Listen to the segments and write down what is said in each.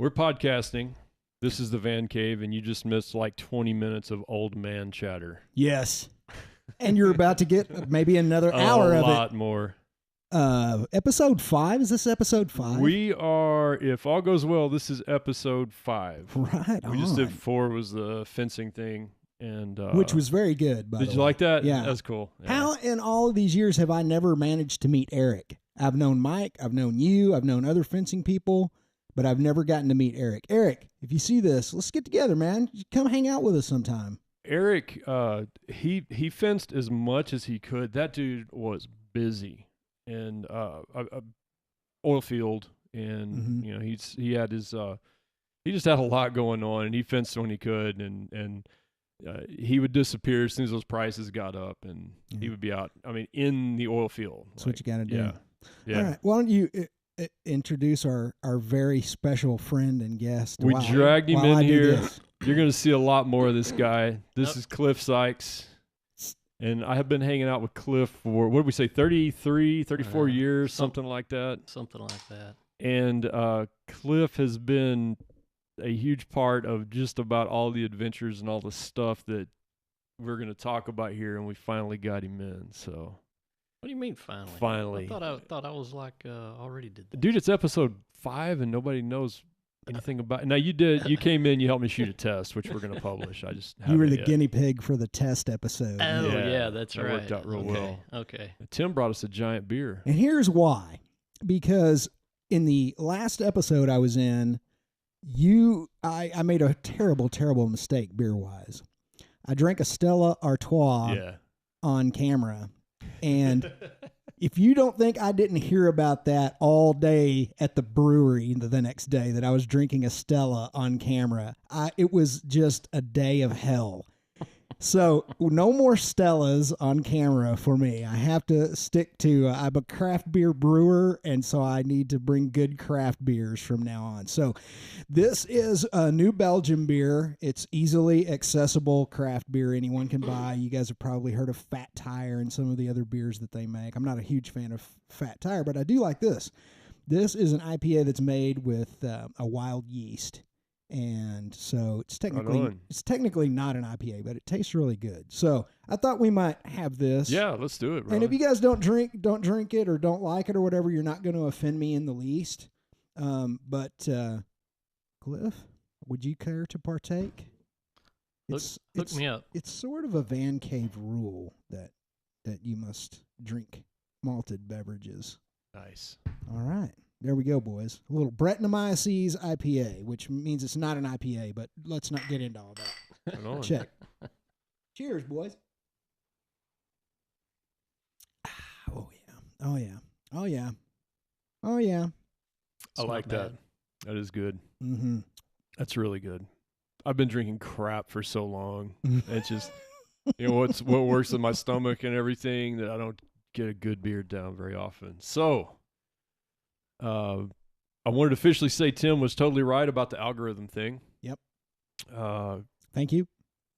We're podcasting. This is the Van Cave, and you just missed like 20 minutes of old man chatter. Yes. And you're about to get maybe another hour of it. A lot more. Episode 5? Is this episode 5? We are, if all goes well, this is episode 5. Right on. We just did 4 was the fencing thing. And which was very good, by the way. Did you like that? Yeah. That's cool. Yeah. How in all of these years have I never managed to meet Eric? I've known Mike, I've known you, I've known other fencing people, but I've never gotten to meet Eric. Eric, if you see this, let's get together, man. Come hang out with us sometime. Eric, he fenced as much as he could. That dude was busy, and oil field, and you know he had his he just had a lot going on, and he fenced when he could, and he would disappear as soon as those prices got up, and he would be out. I mean, in the oil field. That's what you got to do. Yeah. Yeah. All right. Why don't you introduce our very special friend and guest? We dragged him in here. You're going to see a lot more of this guy. This is Clif Sykes. And I have been hanging out with Clif for, what did we say, 33, 34 years, something like that. Something like that. And Clif has been a huge part of just about all the adventures and all the stuff that we're going to talk about here, and we finally got him in, so. What do you mean finally? Finally. I thought I was like already did that. Dude, it's episode 5 and nobody knows anything about it. Now you came in, you helped me shoot a test, which we're going to publish. I just You were the guinea pig for the test episode. Oh, yeah, that's right. That worked out real well. Okay. Tim brought us a giant beer. And here's why. Because in the last episode I was in, I made a terrible mistake beer-wise. I drank a Stella Artois on camera. And if you don't think I didn't hear about that all day at the brewery the next day, that I was drinking a Stella on camera, it was just a day of hell. So no more Stellas on camera for me. I have to stick to, I'm a craft beer brewer, and so I need to bring good craft beers from now on. So this is a New Belgium beer. It's easily accessible craft beer anyone can buy. You guys have probably heard of Fat Tire and some of the other beers that they make. I'm not a huge fan of Fat Tire, but I do like this. This is an IPA that's made with a wild yeast. And so it's technically not an IPA, but it tastes really good. So I thought we might have this. Yeah, let's do it, brother. And if you guys don't drink it or don't like it or whatever, you're not going to offend me in the least. But Clif, would you care to partake? Look me up. It's sort of a Van Cave rule that you must drink malted beverages. Nice. All right. There we go, boys. A little Brettanomyces IPA, which means it's not an IPA, but let's not get into all that. Check. Cheers, boys. Oh, yeah. Oh, yeah. Oh, yeah. Oh, yeah. I like that. That is good. Mm-hmm. That's really good. I've been drinking crap for so long. It's just, what works in my stomach and everything, that I don't get a good beer down very often. So, I wanted to officially say Tim was totally right about the algorithm thing. Yep. Thank you.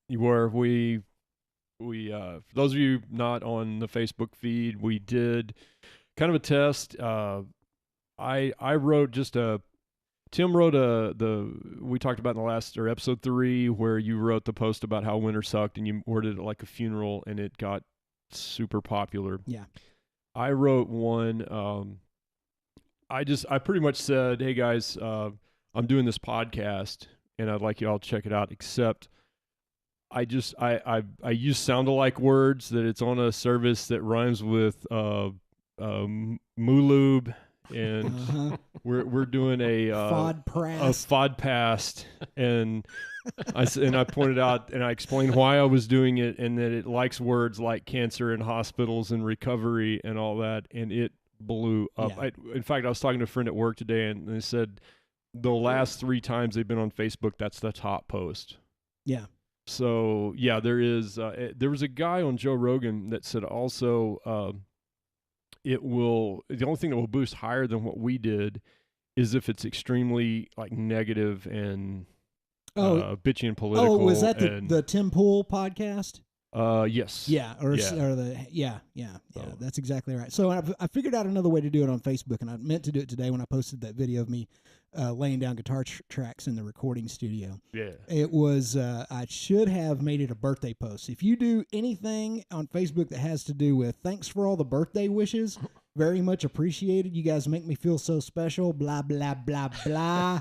You were. We for those of you not on the Facebook feed, we did kind of a test. I wrote Tim wrote we talked about in the last, or episode 3, where you wrote the post about how winter sucked, and you worded it like a funeral, and it got super popular. Yeah. I wrote one, I pretty much said, hey guys, I'm doing this podcast and I'd like you all to check it out, except I use sound-alike words, that it's on a service that rhymes with Moolube, and we're doing a Fodpast, and I pointed out and I explained why I was doing it, and that it likes words like cancer and hospitals and recovery and all that, and it blew up. Yeah. In fact, I was talking to a friend at work today, and they said the last 3 times they've been on Facebook, that's the top post. Yeah. So yeah, there was a guy on Joe Rogan that said also, the only thing that will boost higher than what we did is if it's extremely like negative and bitchy and political. Oh, was that the Tim Pool podcast? Yes. Yeah. That's exactly right. So I figured out another way to do it on Facebook, and I meant to do it today when I posted that video of me laying down guitar tracks in the recording studio. Yeah. It was, I should have made it a birthday post. If you do anything on Facebook that has to do with thanks for all the birthday wishes, very much appreciated. You guys make me feel so special, blah, blah, blah, blah.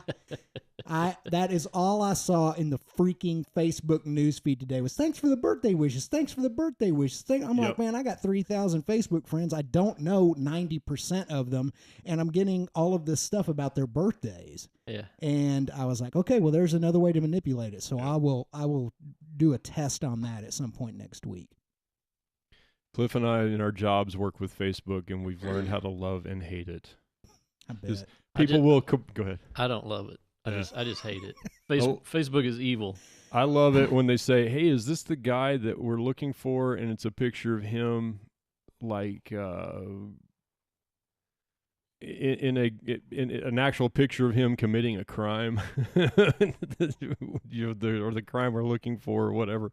That is all I saw in the freaking Facebook newsfeed today was thanks for the birthday wishes. Thanks for the birthday wishes. I'm like, man, I got 3,000 Facebook friends. I don't know 90% of them, and I'm getting all of this stuff about their birthdays. Yeah. And I was like, okay, well, there's another way to manipulate it. So I will do a test on that at some point next week. Cliff and I in our jobs work with Facebook, and we've learned how to love and hate it. I bet. People will go ahead. I don't love it. I just hate it. Oh. Facebook is evil. I love it when they say, "Hey, is this the guy that we're looking for?" And it's a picture of him, like in an actual picture of him committing a crime, or the crime we're looking for, or whatever.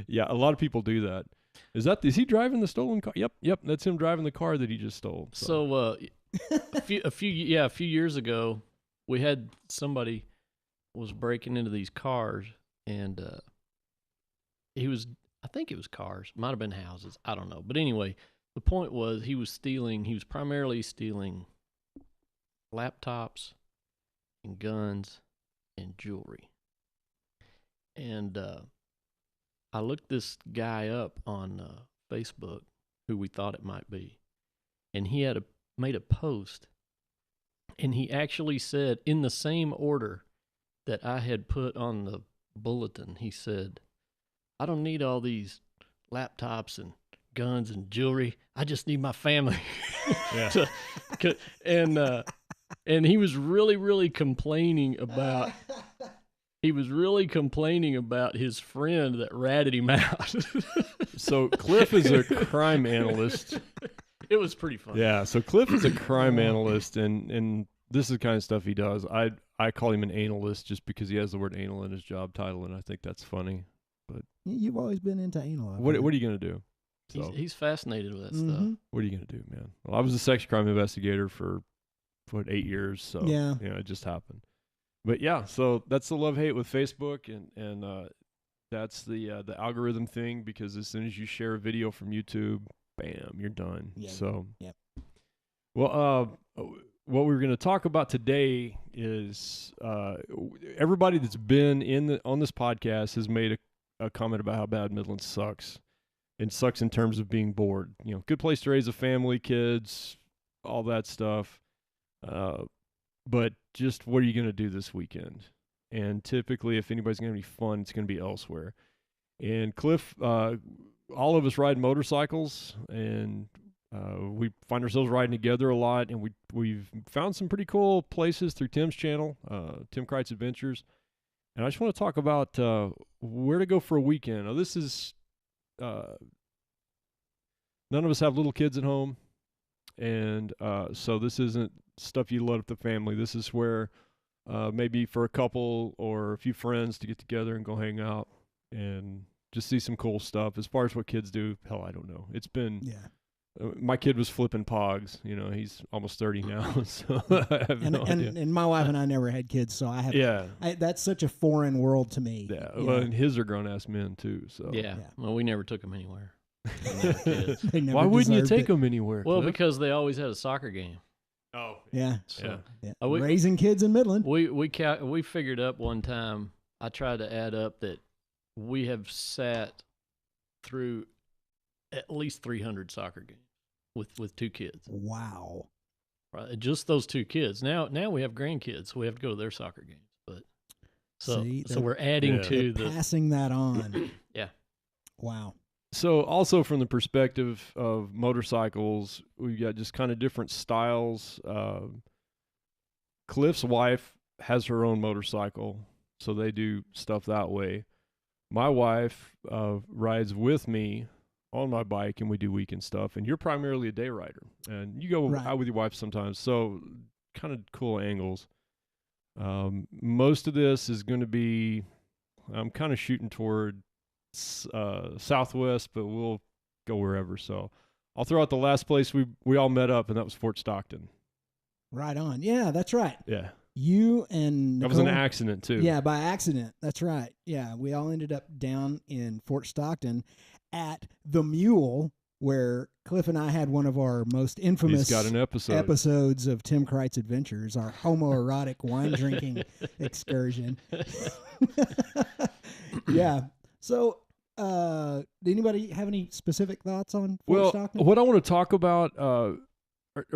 Yeah, a lot of people do that. Is he driving the stolen car? Yep, that's him driving the car that he just stole. So a few years ago, we had somebody was breaking into these cars, and I think it was cars, might have been houses, I don't know. But anyway, the point was he was primarily stealing laptops and guns and jewelry. And I looked this guy up on Facebook, who we thought it might be, and he had made a post, and he actually said, in the same order that I had put on the bulletin, he said, I don't need all these laptops and guns and jewelry. I just need my family. Yeah. And he was really, really complaining about his friend that ratted him out. So Cliff is a crime analyst. It was pretty funny. Yeah, so Cliff is a crime analyst, and this is the kind of stuff he does. I call him an analyst just because he has the word anal in his job title, and I think that's funny. But you've always been into anal. What are you going to do? So, he's fascinated with that stuff. What are you going to do, man? Well, I was a sex crime investigator for 8 years, so yeah, it just happened. But yeah, so that's the love-hate with Facebook, and that's the algorithm thing, because as soon as you share a video from YouTube, bam, you're done. Yeah. So, yep. Well, what we're going to talk about today is everybody that's been on this podcast has made a comment about how bad Midland sucks. It sucks in terms of being bored. Good place to raise a family, kids, all that stuff. But just what are you going to do this weekend? And typically, if anybody's going to be fun, it's going to be elsewhere. And Cliff, all of us ride motorcycles, and we find ourselves riding together a lot, and we've found some pretty cool places through Tim's channel, Tim Kreitz Adventures. And I just want to talk about where to go for a weekend. Now, this is none of us have little kids at home, and so this isn't stuff you load up the family. This is where maybe for a couple or a few friends to get together and go hang out and just see some cool stuff. As far as what kids do, hell, I don't know. It's been my kid was flipping pogs. He's almost 30 now, so I have no idea. And my wife and I never had kids, so I have. Yeah, that's such a foreign world to me. Yeah, well, and his are grown-ass men too. So yeah. Well, we never took them anywhere. Why wouldn't you take them anywhere? Well, Cliff? because they always had a soccer game. Oh, yeah. So, yeah. Raising kids in Midland. We figured up one time. I tried to add up that we have sat through at least 300 soccer games with two kids. Wow. Right, just those two kids. Now we have grandkids, so we have to go to their soccer games. But so we're adding to the passing that on. Yeah. Wow. So also from the perspective of motorcycles, we've got just kind of different styles. Cliff's wife has her own motorcycle, so they do stuff that way. My wife rides with me on my bike, and we do weekend stuff. And you're primarily a day rider, and you go out with your wife sometimes. So kind of cool angles. Most of this is going to be, I'm kind of shooting toward Southwest, but we'll go wherever. So I'll throw out the last place we all met up, and that was Fort Stockton. Right on. Yeah, that's right. Yeah. You and That was an Nicole- accident too. Yeah, by accident. That's right. Yeah, we all ended up down in Fort Stockton at the Mule, where Cliff and I had one of our most infamous He's got an episode. episodes of Tim Kreitz Adventures, our homoerotic wine drinking excursion. Yeah. So, did anybody have any specific thoughts on Fort Stockton? What I want to talk about are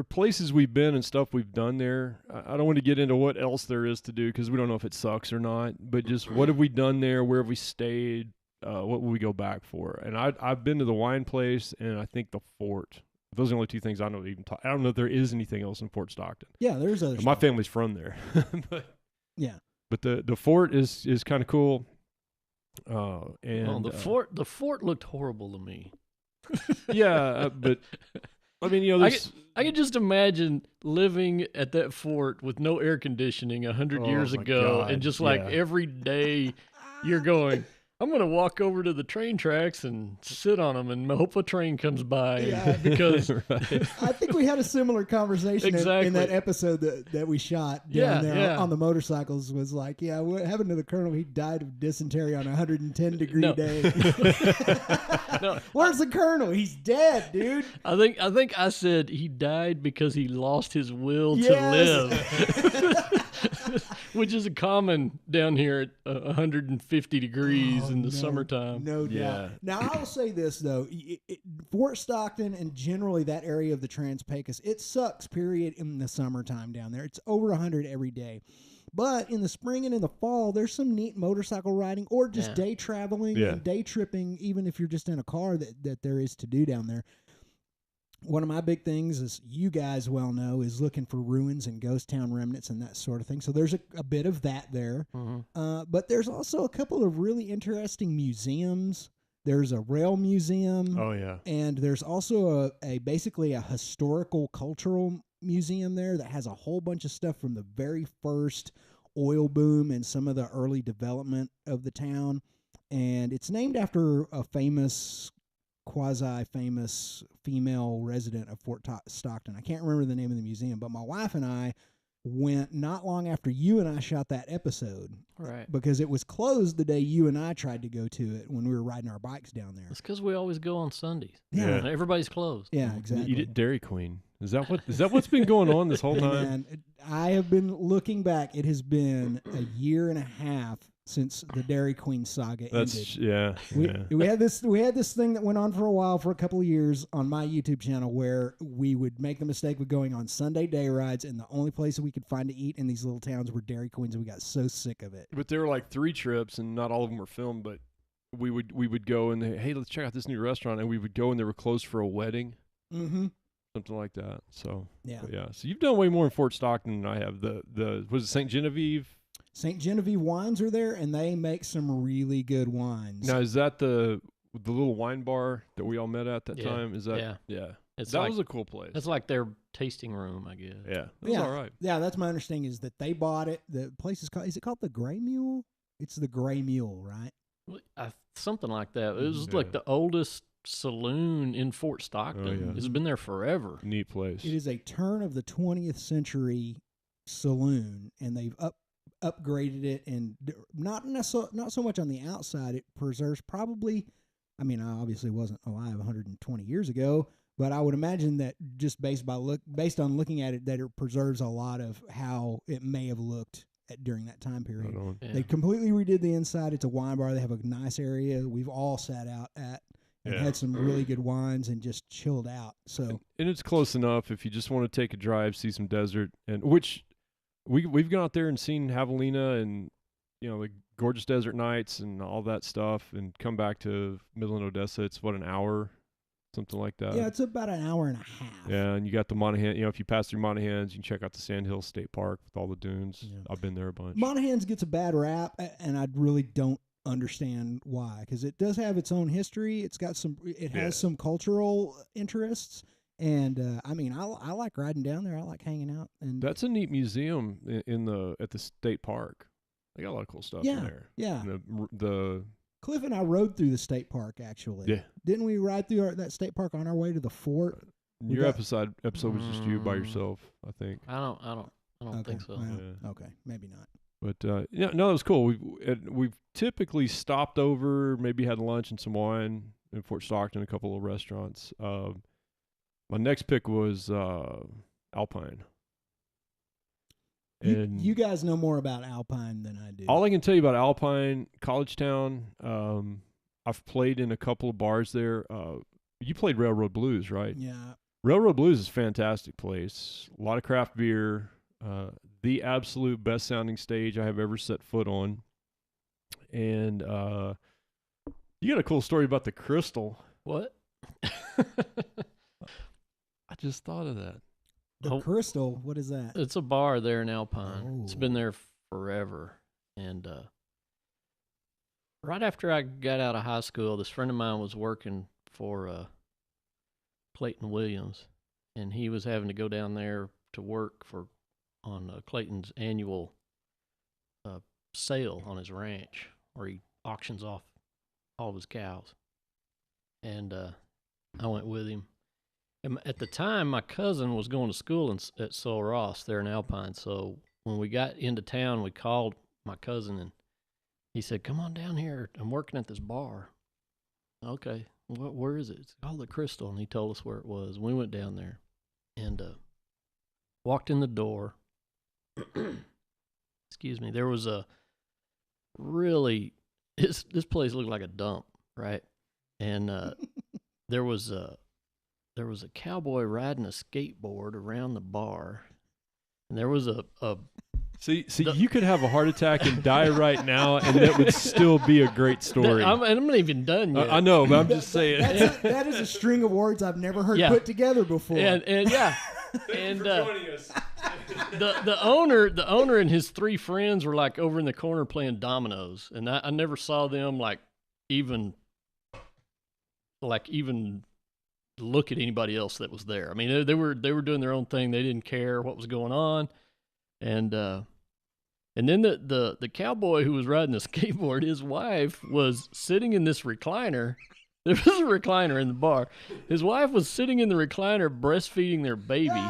places we've been and stuff we've done there. I don't want to get into what else there is to do because we don't know if it sucks or not. But just what have we done there? Where have we stayed? What will we go back for? And I've been to the wine place and I think the fort. Those are the only two things I know. I don't know if there is anything else in Fort Stockton. Yeah, there's other. My stuff. family's from there. Yeah. But the fort is kind of cool. And the fort looked horrible to me. Yeah, but I mean, you know, I could just imagine living at that fort with no air conditioning 100 years my ago, God, and just like yeah. every day you're going, I'm going to walk over to the train tracks and sit on them and hope a train comes by. Yeah. Because I think we had a similar conversation in that episode that we shot down there on the motorcycles. Was like, yeah, what happened to the colonel? He died of dysentery on a 110-degree day. No. Where's the colonel? He's dead, dude. I think I said he died because he lost his will Yes. to live, which is a common down here at 150 degrees in the summertime. No doubt. Yeah. Now, I will say this, though. Fort Stockton and generally that area of the Trans-Pecos, it sucks, period, in the summertime down there. It's over 100 every day. But in the spring and in the fall, there's some neat motorcycle riding or just day traveling and day tripping, even if you're just in a car that there is to do down there. One of my big things, as you guys well know, is looking for ruins and ghost town remnants and that sort of thing. So there's a bit of that there. Mm-hmm. But there's also a couple of really interesting museums. There's a rail museum. Oh, yeah. And there's also basically a historical cultural museum there that has a whole bunch of stuff from the very first oil boom and some of the early development of the town. And it's named after a quasi-famous female resident of Fort Stockton. I can't remember the name of the museum, but my wife and I went not long after you and I shot that episode. Right. Because it was closed the day you and I tried to go to it when we were riding our bikes down there. It's because we always go on Sundays. Yeah. And everybody's closed. Yeah, exactly. Eat at Dairy Queen. Is that what's been going on this whole time? And I have been looking back. It has been a year and a half since the Dairy Queen saga ended. We had this thing that went on for a while, for a couple of years on my YouTube channel, where we would make the mistake of going on Sunday day rides, and the only place we could find to eat in these little towns were Dairy Queens, and we got so sick of it. But there were like 3 trips, and not all of them were filmed. But we would go and hey, let's check out this new restaurant, and we would go and they were closed for a wedding. Mm-hmm. Something like that. So yeah. So you've done way more in Fort Stockton than I have. Was it St. Genevieve? St. Genevieve wines are there, and they make some really good wines. Now, is that the little wine bar that we all met at that Yeah. time? Is that Yeah. That was a cool place. It's like their tasting room, I guess. Yeah, it was all right. Yeah, that's my understanding, is that they bought it. The place is it called the Gray Mule? It's the Gray Mule, right? Something like that. It was like the oldest saloon in Fort Stockton. Oh, yeah. It's been there forever. Neat place. It is a turn of the 20th century saloon, and they've upgraded it, and not so much on the outside. It preserves probably, I mean, I obviously wasn't alive 120 years ago, but I would imagine that just based on looking at it, that it preserves a lot of how it may have looked during that time period. Yeah. They completely redid the inside. It's a wine bar. They have a nice area we've all sat out at and had some really good wines and just chilled out. So and it's close enough if you just want to take a drive, see some desert, and which we've gone out there and seen Javelina and the gorgeous desert nights and all that stuff, and come back to Midland, Odessa. It's an hour, something like that. Yeah, it's about an hour and a half. Yeah, and you got the Monahan. If you pass through Monahans, you can check out the Sandhill State Park with all the dunes. Yeah. I've been there a bunch. Monahans gets a bad rap, and I really don't understand why, because it does have its own history. It has some cultural interests, and I mean, I like riding down there. I like hanging out, and that's a neat museum at the state park. They got a lot of cool stuff in there. Yeah. And the Cliff and I rode through the state park, actually. Yeah. Didn't we ride through that state park on our way to the fort? Your episode was just you by yourself, I think. I don't. I don't think so. Well, Yeah. Okay, maybe not. But yeah, no, it was cool. We've typically stopped over, maybe had lunch and some wine in Fort Stockton, a couple of restaurants. My next pick was Alpine. And You guys know more about Alpine than I do. all I can tell you about Alpine, College Town, I've played in a couple of bars there. You played Railroad Blues, right? Yeah. Railroad Blues is a fantastic place. A lot of craft beer. The absolute best sounding stage I have ever set foot on. And you got a cool story about the Crystal. What? I just thought of that. The Crystal, what is that? It's a bar there in Alpine. It's Oh. been there forever. And right after I got out of high school, this friend of mine was working for Clayton Williams, and he was having to go down there to work on Clayton's annual sale on his ranch, where he auctions off all of his cows. And I went with him. And at the time, my cousin was going to school at Sul Ross there in Alpine. So when we got into town, we called my cousin, and he said, "Come on down here. I'm working at this bar." Okay, where is it? It's called the Crystal. And he told us where it was. We went down there and walked in the door. Excuse me. There was a really this place looked like a dump, right? And there was a cowboy riding a skateboard around the bar, and there was a See, you could have a heart attack and die right now, and that would still be a great story. I'm not even done yet. I know, but I'm just saying. That is a string of words I've never heard Yeah. put together before. And yeah, and the owner and his three friends were like over in the corner playing dominoes, and I never saw them even look at anybody else that was there. I mean, they were doing their own thing. They didn't care what was going on, and then the cowboy who was riding the skateboard, his wife was sitting in this recliner. There was a recliner in the bar. His wife was sitting in the recliner breastfeeding their baby.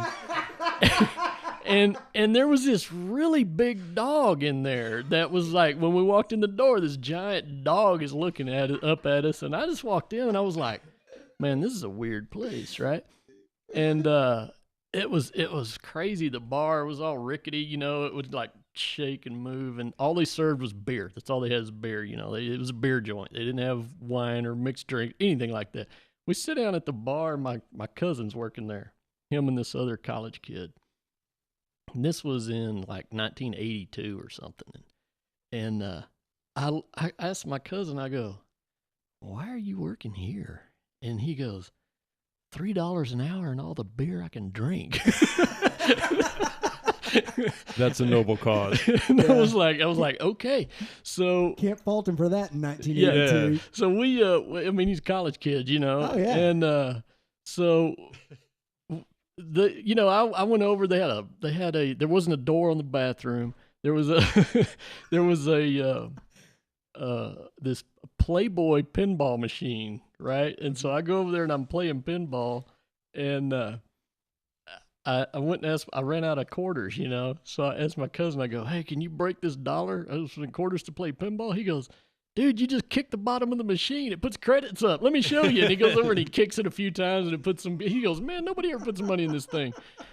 And there was this really big dog in there that was like, when we walked in the door, this giant dog is looking up at us. And I just walked in and I was like, man, this is a weird place, right? And it was crazy. The bar was all rickety, it would like shake and move, and all they served was beer. That's all they had is beer, it was a beer joint. They didn't have wine or mixed drink, anything like that. We sit down at the bar, my cousin's working there, him and this other college kid. And this was in like 1982 or something. And I asked my cousin, I go, "Why are you working here?" And he goes, $3 an hour and all the beer I can drink. That's a noble cause. And I was like, okay. So Can't fault him for that in 1982. Yeah. so we he's a college kid, Oh, yeah. And so I went over, there wasn't a door on the bathroom. There was this Playboy pinball machine, right? And so I go over there and I'm playing pinball, and I went and I ran out of quarters, So I asked my cousin, I go, "Hey, can you break this $1 in quarters to play pinball?" He goes, "Dude, you just kick the bottom of the machine. It puts credits up. Let me show you." And he goes over and he kicks it a few times, and it puts he goes, "Man, nobody ever puts some money in this thing." I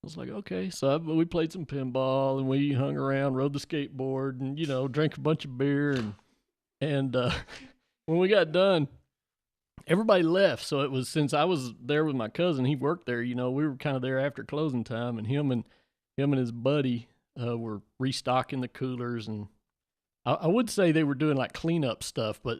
was like, okay. So we played some pinball, and we hung around, rode the skateboard, and, drank a bunch of beer. And when we got done, everybody left. So it was, since I was there with my cousin, he worked there, we were kind of there after closing time, and him and his buddy were restocking the coolers. And I would say they were doing like cleanup stuff, but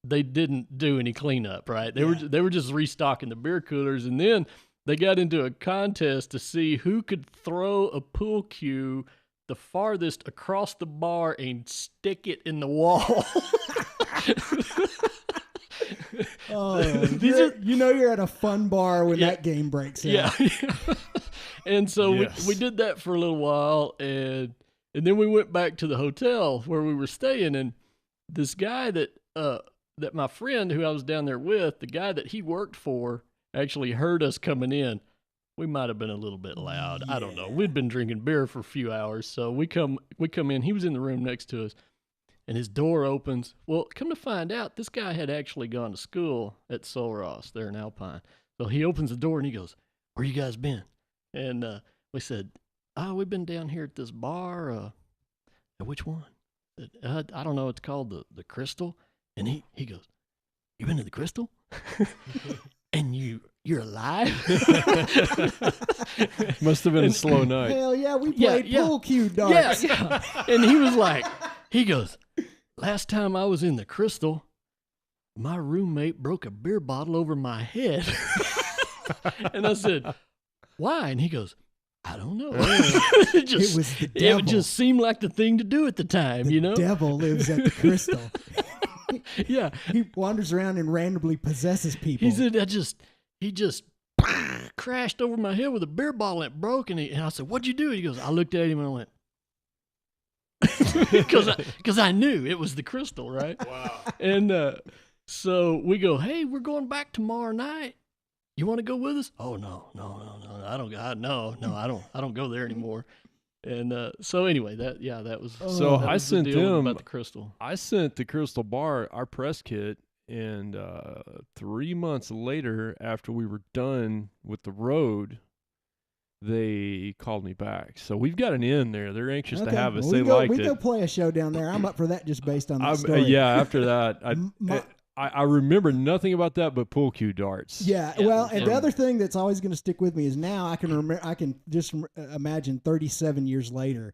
they didn't do any cleanup, right? They were just restocking the beer coolers. And then they got into a contest to see who could throw a pool cue the farthest across the bar and stick it in the wall. Oh, you're at a fun bar when that game breaks out. Yeah. And so Yes. we did that for a little while, and then we went back to the hotel where we were staying, and this guy that my friend who I was down there with, the guy that he worked for, actually heard us coming in. we might have been a little bit loud. I don't know. We'd been drinking beer for a few hours, so we come in. He was in the room next to us, and his door opens. Well, come to find out, this guy had actually gone to school at Sul Ross there in Alpine. So he opens the door and he goes, "Where you guys been?" And we said, "Oh, we've been down here at this bar. Which one?" I don't know. It's called the Crystal. And he goes, "You been to the Crystal? And you're alive?" Must have been a slow night. Hell yeah, we played pool cue darts. Yeah. And he was like, he goes, "Last time I was in the Crystal, my roommate broke a beer bottle over my head." And I said, "Why?" And he goes, "I don't know." It was the devil. It just seemed like the thing to do at the time, The devil lives at the Crystal. Yeah. He wanders around and randomly possesses people. He said, he just crashed over my head with a beer bottle and it broke. And I said, "What'd you do?" He goes, I looked at him and I went, because I knew it was the Crystal, right? Wow. And so we go, "Hey, we're going back tomorrow night. You want to go with us?" "Oh, no, I don't go there anymore." And so anyway, that was. So that I was the sent deal them about the Crystal. I sent the Crystal Bar our press kit, and 3 months later, after we were done with the road, they called me back. So we've got an inn there. They're anxious to have us. Well, they liked it. We go play a show down there. I'm up for that just based on that story. Yeah, after that, I remember nothing about that but pool cue darts. Yeah, well, and the other thing that's always going to stick with me is now I can remember. I can just imagine 37 years later,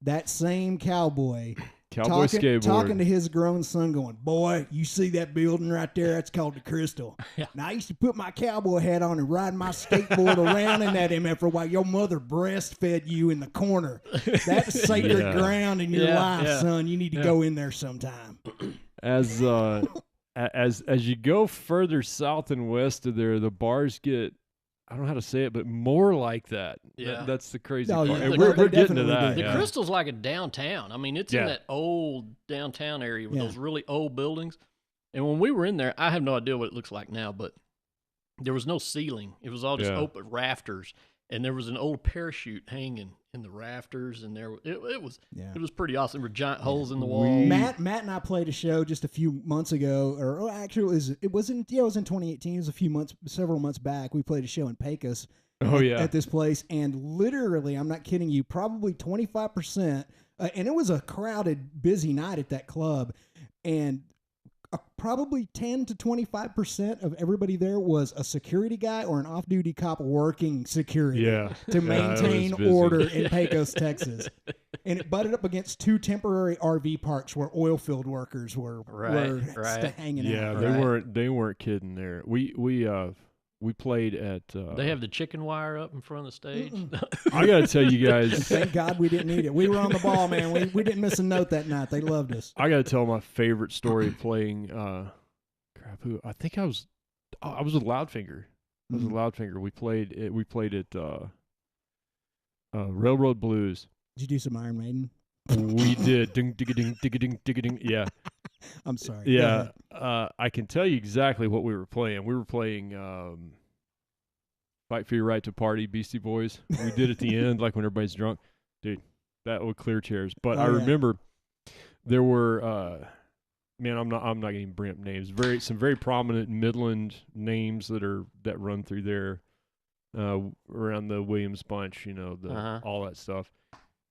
that same cowboy skateboard talking to his grown son, going, "Boy, you see that building right there? That's called the Crystal. Yeah. Now I used to put my cowboy hat on and ride my skateboard around in that MF while your mother breastfed you in the corner. That's sacred ground in your life, son. You need to go in there sometime." As you go further south and west of there, the bars get, I don't know how to say it, but more like that. Yeah. That's the crazy Oh, part. yeah. And They we're getting to definitely that. do. The Crystal's like a downtown. I mean, it's in Yeah. that old downtown area with Yeah. those really old buildings. And when we were in there, I have no idea what it looks like now, but there was no ceiling. It was all just open rafters. And there was an old parachute hanging in the rafters, and it was pretty awesome. There were giant holes in the wall. Matt and I played a show just a few months ago, or actually it was in 2018. It was several months back. We played a show in Pecos. At this place, and literally, I'm not kidding you, probably 25%, and it was a crowded, busy night at that club, and probably 10 to 25% of everybody there was a security guy or an off-duty cop working security to maintain order in Pecos, Texas. And it butted up against 2 temporary RV parks where oil field workers were hanging out. Yeah, they weren't kidding there. We played at. They have the chicken wire up in front of the stage. I got to tell you guys. Thank God we didn't need it. We were on the ball, man. We didn't miss a note that night. They loved us. I got to tell my favorite story of playing. I think I was with Loudfinger. I was with Loudfinger. We played at Railroad Blues. Did you do some Iron Maiden? We did. Ding, ding, ding, ding, ding, ding, ding. Yeah. I'm sorry. Yeah. I can tell you exactly what we were playing. We were playing Fight for Your Right to Party, Beastie Boys. We did at the end, like when everybody's drunk. Dude, that would clear chairs. But I remember there were, man, I'm not going to even bring up names. Some very prominent Midland names that run through there around the Williams Bunch, all that stuff.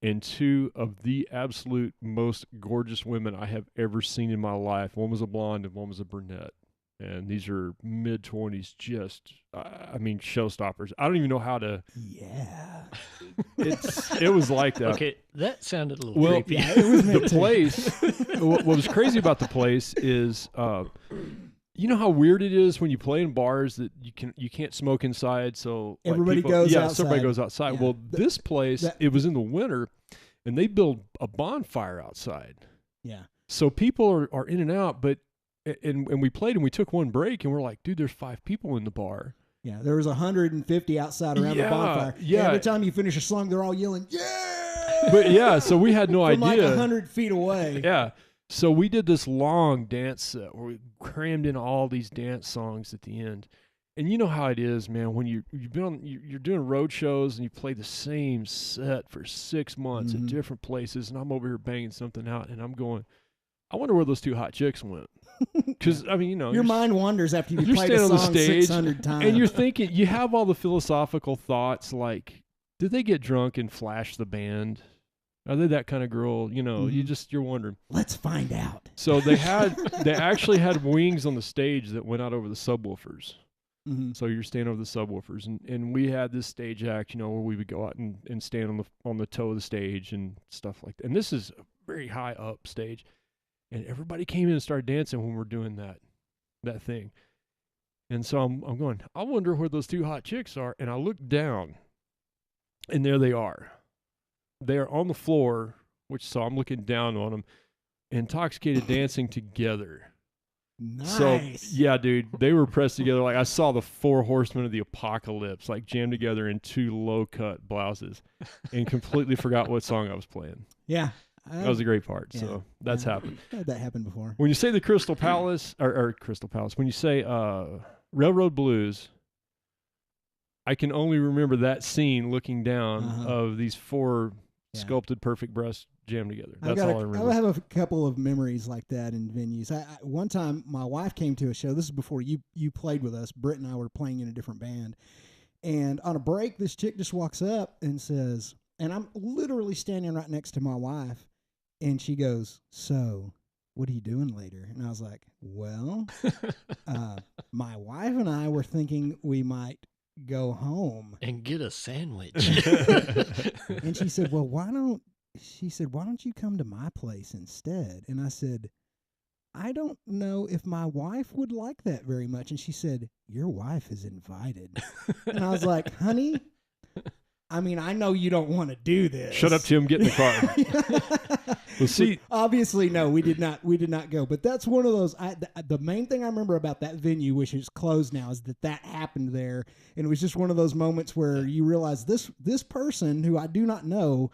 And 2 of the absolute most gorgeous women I have ever seen in my life. One was a blonde and one was a brunette. And these are mid-20s, just, showstoppers. I don't even know how to. Yeah. It was like that. Okay, that sounded a little creepy. Yeah, it was the place, what was crazy about the place is, you know how weird it is when you play in bars that you can't smoke inside, so everybody goes outside. So everybody goes outside. Yeah. Well, this place, it was in the winter, and they build a bonfire outside. Yeah. So people are in and out, but and we played and we took one break and we're like, dude, there's 5 people in the bar. Yeah, there was 150 outside around the bonfire. Yeah. Every time you finish a song, they're all yelling, "Yeah!" But so we had no From idea. like 100 feet away. Yeah. So we did this long dance set where we crammed in all these dance songs at the end. And you know how it is, man. When you've been on, you're doing road shows and you play the same set for 6 months at different places, and I'm over here banging something out, and I'm going, I wonder where those two hot chicks went. Because I mean, your mind wanders after you you're played a standing on the song stage 600 times, and you're thinking, you have all the philosophical thoughts like, did they get drunk and flash the band? Are they that kind of girl? You know, you're wondering. Let's find out. So they actually had wings on the stage that went out over the subwoofers. So you're standing over the subwoofers, and we had this stage act, where we would go out and stand on the toe of the stage and stuff like that. And this is a very high up stage, and everybody came in and started dancing when we're doing that thing. And so I'm going, I wonder where those two hot chicks are. And I look down, and there they are. They are on the floor, so I'm looking down on them, intoxicated, dancing together. Nice. So, yeah, dude, they were pressed together. Like I saw the 4 horsemen of the apocalypse, like jammed together in 2 low-cut blouses, and completely forgot what song I was playing. Yeah. That was a great part. Yeah, so that's happened. I've had that happen before. When you say the Crystal Palace, or Crystal Palace, when you say Railroad Blues, I can only remember that scene looking down of these 4 sculpted perfect breasts jammed together. That's all I remember. I have a couple of memories like that in venues. One time, my wife came to a show. This is before you played with us. Britt and I were playing in a different band. And on a break, this chick just walks up and says, and I'm literally standing right next to my wife, and she goes, "So, what are you doing later?" And I was like, "Well, my wife and I were thinking we might go home and get a sandwich." And she said, "Well, why don't you come to my place instead?" And I said, "I don't know if my wife would like that very much." And she said, "Your wife is invited." And I was like, "Honey, I mean, I know you don't want to do this." Shut up, Tim. Get in the car. Well, see, obviously, no, we did not go. But that's one of those. The main thing I remember about that venue, which is closed now, is that happened there, and it was just one of those moments where you realize this person who I do not know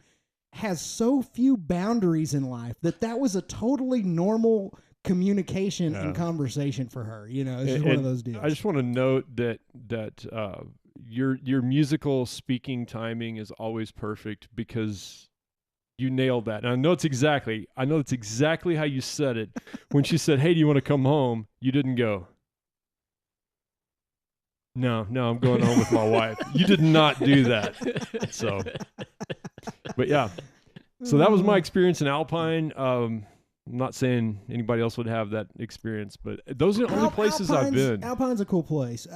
has so few boundaries in life that was a totally normal communication and conversation for her. It's just one of those deals. I just want to note that your musical speaking timing is always perfect because you nailed that. And I know it's exactly how you said it. When she said, "Hey, do you want to come home?" You didn't go, No, I'm going home with my wife. You did not do that. So, but yeah. So that was my experience in Alpine. I'm not saying anybody else would have that experience, but those are the only places I've been. Alpine's a cool place.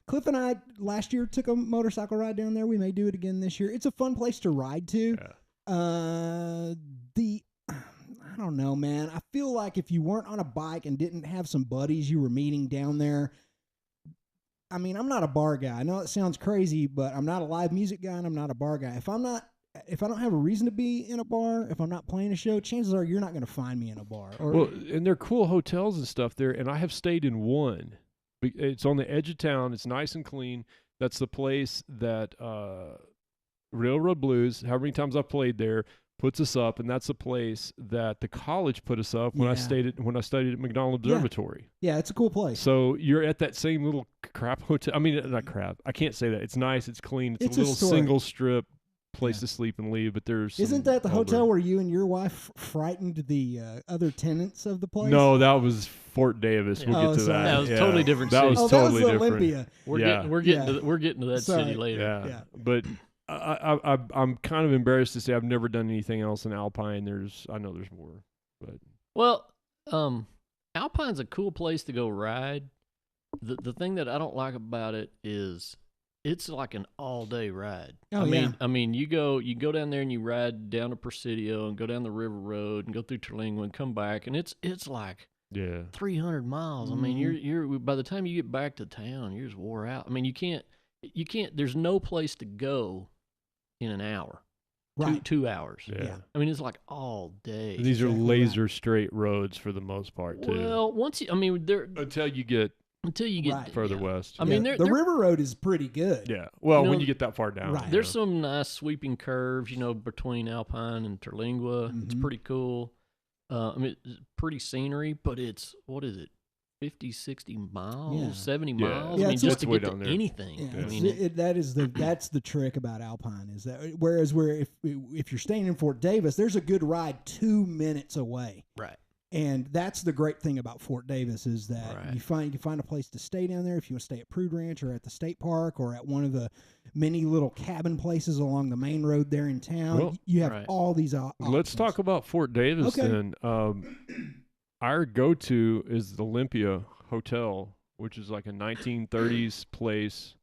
Clif and I last year took a motorcycle ride down there. We may do it again this year. It's a fun place to ride to. Yeah. I don't know, man. I feel like if you weren't on a bike and didn't have some buddies you were meeting down there, I mean, I'm not a bar guy. I know it sounds crazy, but I'm not a live music guy and I'm not a bar guy. If I don't have a reason to be in a bar, if I'm not playing a show, chances are you're not going to find me in a bar. Well, and they're cool hotels and stuff there, and I have stayed in one. It's on the edge of town. It's nice and clean. That's the place that Railroad Blues, however many times I've played there, puts us up, and that's the place that the college put us up when I studied at McDonald Observatory. Yeah, it's a cool place. So you're at that same little crap hotel. I mean, not crap. I can't say that. It's nice. It's clean. It's a little single strip place to sleep and leave, but there's isn't that the hotel where you and your wife frightened the other tenants of the place? No, that was Fort Davis. We'll get to that. That was totally different. That was totally different. Olympia. We're getting to that city later. Yeah. But I'm kind of embarrassed to say I've never done anything else in Alpine. I know there's more, but Alpine's a cool place to go ride. The thing that I don't like about it is it's like an all-day ride. I mean, you go down there and you ride down to Presidio and go down the River Road and go through Terlingua and come back, and it's like 300 miles. Mm-hmm. I mean, you're by the time you get back to town, you're just wore out. I mean, you can't. There's no place to go in an hour. Right. 2 hours. Yeah. I mean, it's like all day. And these are laser straight roads for the most part too. Well, until you get further west. I mean, the River Road is pretty good. Yeah. Well, when you get that far down. Right. There's some nice sweeping curves, between Alpine and Terlingua. Mm-hmm. It's pretty cool. I mean, it's pretty scenery, but it's, what is it? 50, 60 miles, Yeah. 70 Yeah. miles. Yeah, I mean, it's just just to way get down to there. anything. Yeah, I Yeah. mean, that's the trick about Alpine is that whereas if you're staying in Fort Davis, there's a good ride 2 minutes away. right. And that's the great thing about Fort Davis is that Right. you can find a place to stay down there if you want to stay at Prude Ranch or at the state park or at one of the many little cabin places along the main road there in town. Well, You have right. all these Let's talk about Fort Davis Okay. then. Our go-to is the Olympia Hotel, which is like a 1930s place,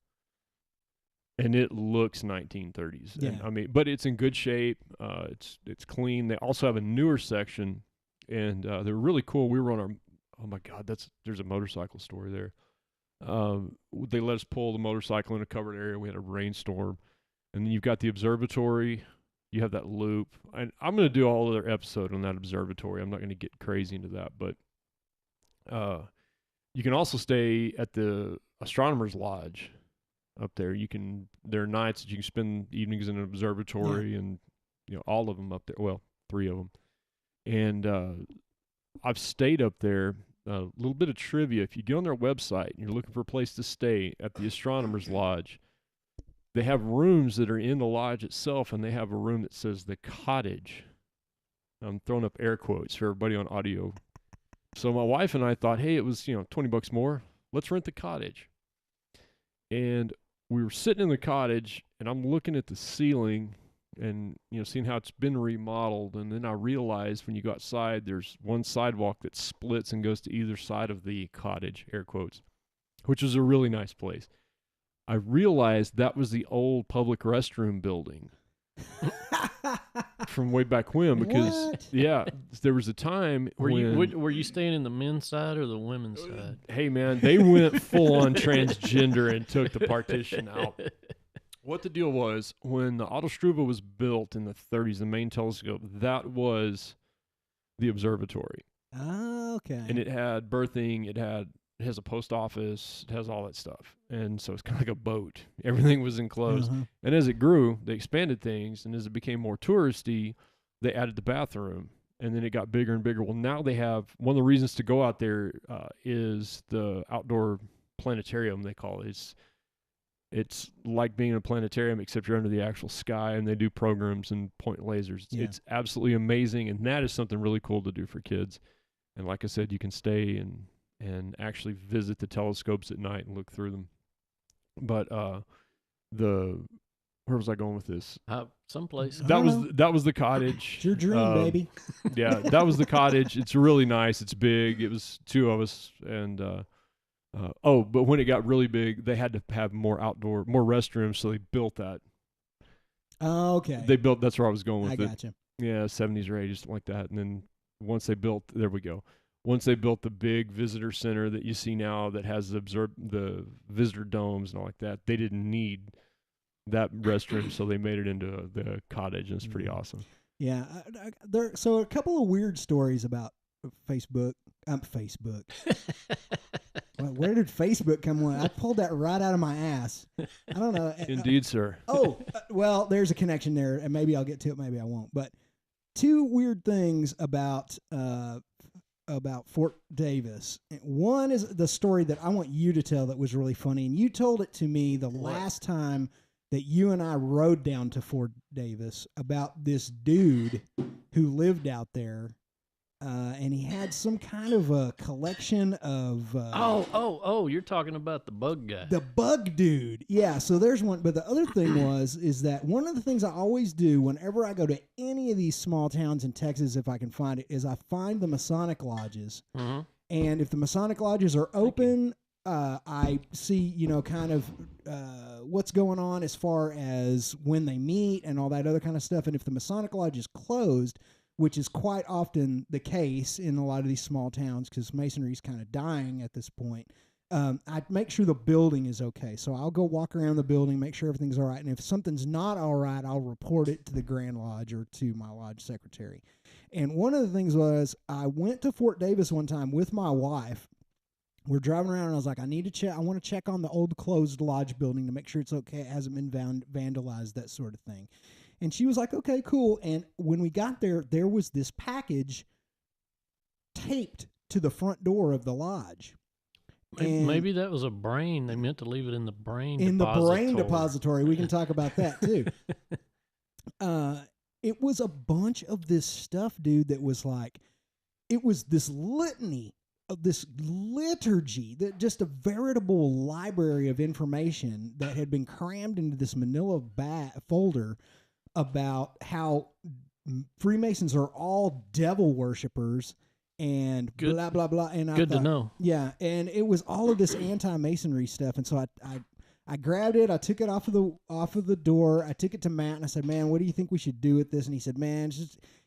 and it looks 1930s. And, Yeah. I mean, but it's in good shape. It's clean. They also have a newer section, and they're really cool. We were on our oh my God, there's a motorcycle story there. They let us pull the motorcycle in a covered area. We had a rainstorm, and then you've got the observatory. You have that loop. And I'm going to do a whole other episode on that observatory. I'm not going to get crazy into that, but you can also stay at the Astronomer's Lodge up there. There are nights that you can spend evenings in an observatory, and all of them up there. Well, 3 of them. And I've stayed up there. A little bit of trivia: if you go on their website and you're looking for a place to stay at the Astronomer's Lodge, they have rooms that are in the lodge itself, and they have a room that says the cottage. I'm throwing up air quotes for everybody on audio. So my wife and I thought, hey, it was $20 more. Let's rent the cottage. And we were sitting in the cottage, and I'm looking at the ceiling, and seeing how it's been remodeled. And then I realized when you go outside, there's one sidewalk that splits and goes to either side of the cottage, air quotes, which is a really nice place. I realized that was the old public restroom building from way back when, because What? there was a time Were when you staying in the men's side or the women's side? hey man, they went full on transgender and took the partition out. What the deal was, when the Autostruva was built in the 30s, the main telescope, that was the observatory. Oh, okay. And it had berthing, it has a post office, it has all that stuff. And so it's kind of like a boat. Everything was enclosed. Uh-huh. And as it grew, they expanded things. And as it became more touristy, they added the bathroom. And then it got bigger and bigger. Well, now they have, one of the reasons to go out there is the outdoor planetarium, they call it. It's like being in a planetarium, except you're under the actual sky, and they do programs and point lasers. Yeah. It's absolutely amazing. And that is something really cool to do for kids. And like I said, you can stay and actually visit the telescopes at night and look through them. But where was I going with this? Someplace. That was the cottage. It's your dream, baby. Yeah, that was the cottage. It's really nice. It's big. It was 2 of us, and but when it got really big, they had to have more restrooms, so they built that. Oh, okay. That's where I was going with I it. gotcha. Yeah, 70s or 80s, something like that. And then once they built the big visitor center that you see now that has the visitor domes and all like that, they didn't need that restroom, so they made it into the cottage, and it's pretty awesome. Yeah. So a couple of weird stories about Facebook. Facebook. Well, where did Facebook come on? I pulled that right out of my ass. I don't know. Indeed, sir. Well, there's a connection there, and maybe I'll get to it, maybe I won't. But 2 weird things about Fort Davis. One is the story that I want you to tell that was really funny, and you told it to me the last time that you and I rode down to Fort Davis about this dude who lived out there. And he had some kind of a collection of... you're talking about the bug guy. The bug dude. Yeah, so there's one. But the other thing is that one of the things I always do whenever I go to any of these small towns in Texas, if I can find it, is I find the Masonic lodges. Mm-hmm. And if the Masonic lodges are open, I see, what's going on as far as when they meet and all that other kind of stuff. And if the Masonic lodge is closed, which is quite often the case in a lot of these small towns because masonry is kind of dying at this point, I make sure the building is okay. So I'll go walk around the building, make sure everything's all right. And if something's not all right, I'll report it to the Grand Lodge or to my lodge secretary. And one of the things was I went to Fort Davis one time with my wife. We're driving around, and I was like, I want to check on the old closed lodge building to make sure it's okay. It hasn't been vandalized, that sort of thing. And she was like, okay, cool. And when we got there, there was this package taped to the front door of the lodge. And Maybe that was a brain. They meant to leave it in the brain in the depository. brain depository. We can talk about that too. It was a bunch of this stuff, dude, that was like, it was this litany of this liturgy, that just a veritable library of information that had been crammed into this manila folder about how Freemasons are all devil worshippers and Good. blah, blah, blah. And Good to know. Yeah, and it was all of this anti-Masonry stuff. And so I grabbed it. I took it off of the door. I took it to Matt and I said, "Man, what do you think we should do with this?" And he said, "Man,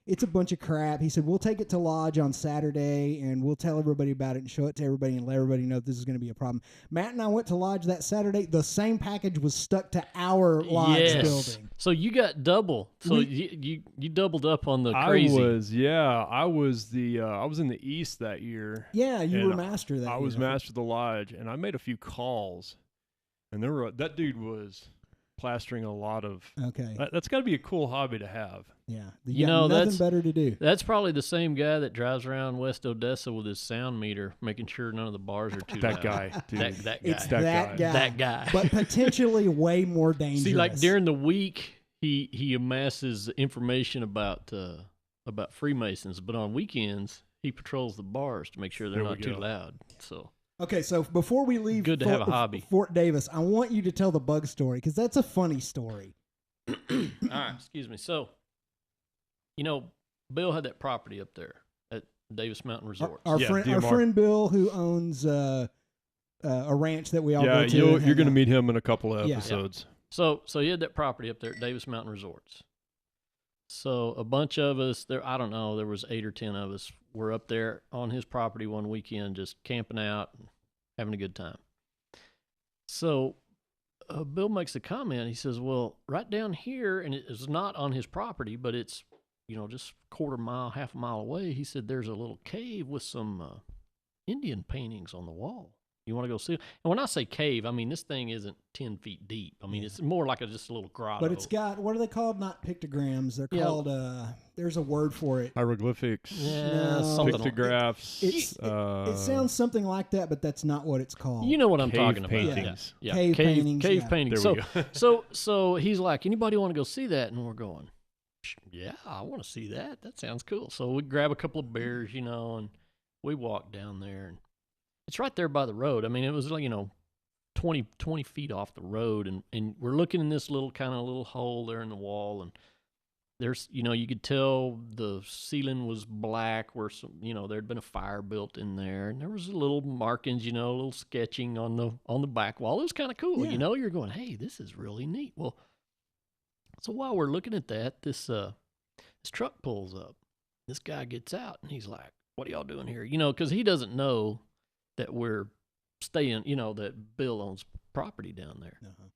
it's a bunch of crap." He said, "We'll take it to Lodge on Saturday and we'll tell everybody about it and show it to everybody and let everybody know this is going to be a problem." Matt and I went to Lodge that Saturday. The same package was stuck to our Lodge building. So you got double. So you doubled up on the crazy. I was in the East that year. Yeah, you were master that I year. was master of the Lodge, and I made a few calls. And that dude was plastering a lot of. Okay. That's got to be a cool hobby to have. Yeah. Nothing that's better to do. That's probably the same guy that drives around West Odessa with his sound meter, making sure none of the bars are too That loud. guy, dude. That guy. It's that guy. That guy. But potentially way more dangerous. See, like during the week, he amasses information about Freemasons, but on weekends he patrols the bars to make sure they're not too loud. So. Okay, so before we leave Good to have a hobby. Fort Davis, I want you to tell the bug story because that's a funny story. All right, excuse me. So, Bill had that property up there at Davis Mountain Resort. Our friend Bill, who owns a ranch that we all go to. You're going to meet him in a couple of episodes. So he had that property up there at Davis Mountain Resorts. So a bunch of us there, I don't know, there was 8 or 10 of us were up there on his property one weekend, just camping out and having a good time. So Bill makes a comment. He says, "Well, right down here," and it's not on his property, but it's, just quarter mile, half a mile away. He said, "There's a little cave with some Indian paintings on the wall. You want to go see it?" And when I say cave, I mean this thing isn't 10 feet deep. I mean, it's more like just a little grotto. But it's got, what are they called? Not pictograms. They're called, there's a word for it. Hieroglyphics. Yeah, something. Pictographs. It sounds something like that, but that's not what it's called. You know what I'm talking paintings. about. Yeah. Cave paintings. Cave paintings. There we go. So he's like, "Anybody want to go see that?" And we're going, "Yeah, I want to see that. That sounds cool." So we grab a couple of beers, and we walk down there, and it's right there by the road. I mean, it was like, 20 feet off the road, and we're looking in this little hole there in the wall, and there's, you could tell the ceiling was black where there'd been a fire built in there, and there was little markings, a little sketching on the back wall. It was kind of cool, You're going, "Hey, this is really neat." Well, so while we're looking at that, this truck pulls up. This guy gets out, and he's like, "What are y'all doing here?" Because he doesn't know that we're staying, that Bill owns property down there. Uh-huh.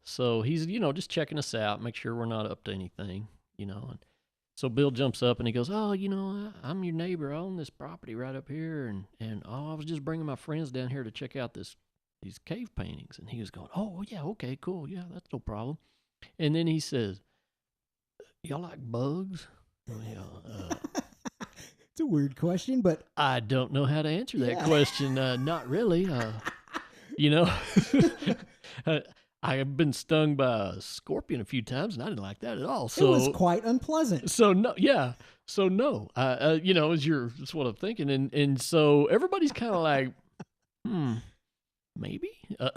So he's, just checking us out, make sure we're not up to anything, And so Bill jumps up and he goes, "Oh, I'm your neighbor. I own this property right up here. And I was just bringing my friends down here to check out these cave paintings." And he was going, "Oh, yeah, okay, cool. Yeah, that's no problem." And then he says, "Y'all like bugs?" Oh, yeah. It's a weird question, but I don't know how to answer that question. Not really. I have been stung by a scorpion a few times, and I didn't like that at all. So it was quite unpleasant. So no, yeah. So no, that's what I'm thinking, and so everybody's kind of like, maybe, I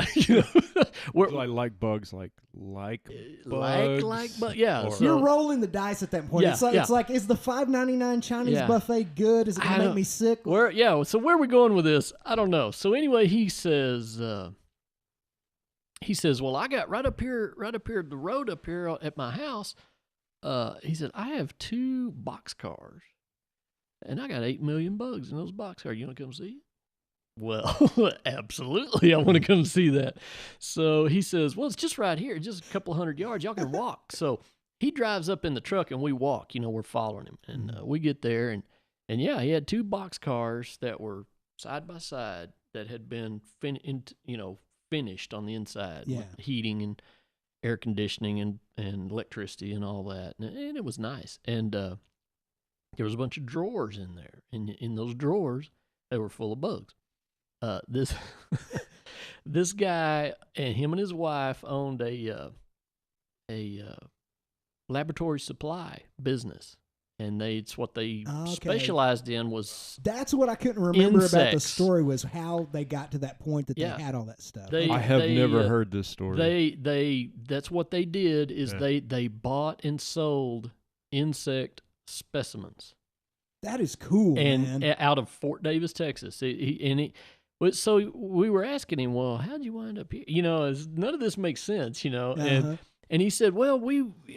like bugs, like bugs, but yeah. So you're rolling the dice at that point. Yeah, it's like, is the $5.99 Chinese buffet good? Is it gonna make me sick? So where are we going with this? I don't know. So anyway, he says, "Well, I got right up here, the road up here at my house." He said, "I have 2 boxcars, and I got 8 million bugs in those boxcars. You want to come see it?" Well, absolutely, I want to come see that. So he says, "Well, it's just right here, just a couple 100 yards. Y'all can walk." So he drives up in the truck, and we walk. We're following him, and we get there, and yeah, he had 2 boxcars that were side by side that had been finished on the inside with heating and air conditioning and electricity and all that, and it was nice. And there was a bunch of drawers in there, and in those drawers they were full of bugs. This this guy and him and his wife owned a laboratory supply business, and it's what they specialized in was. That's what I couldn't remember insects. About the story was how they got to that point that they had all that stuff. I have never heard this story. That's what they did is they bought and sold insect specimens. That is cool, and man. Out of Fort Davis, Texas. So we were asking him, well, how'd you wind up here? None of this makes sense, And he said, well,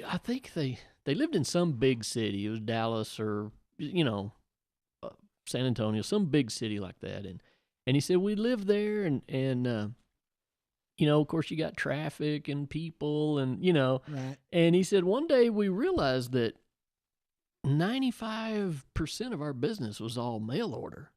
I think they lived in some big city. It was Dallas or, San Antonio, some big city like that. And he said, we lived there and of course you got traffic and people and, Right. And he said, one day we realized that 95% of our business was all mail order.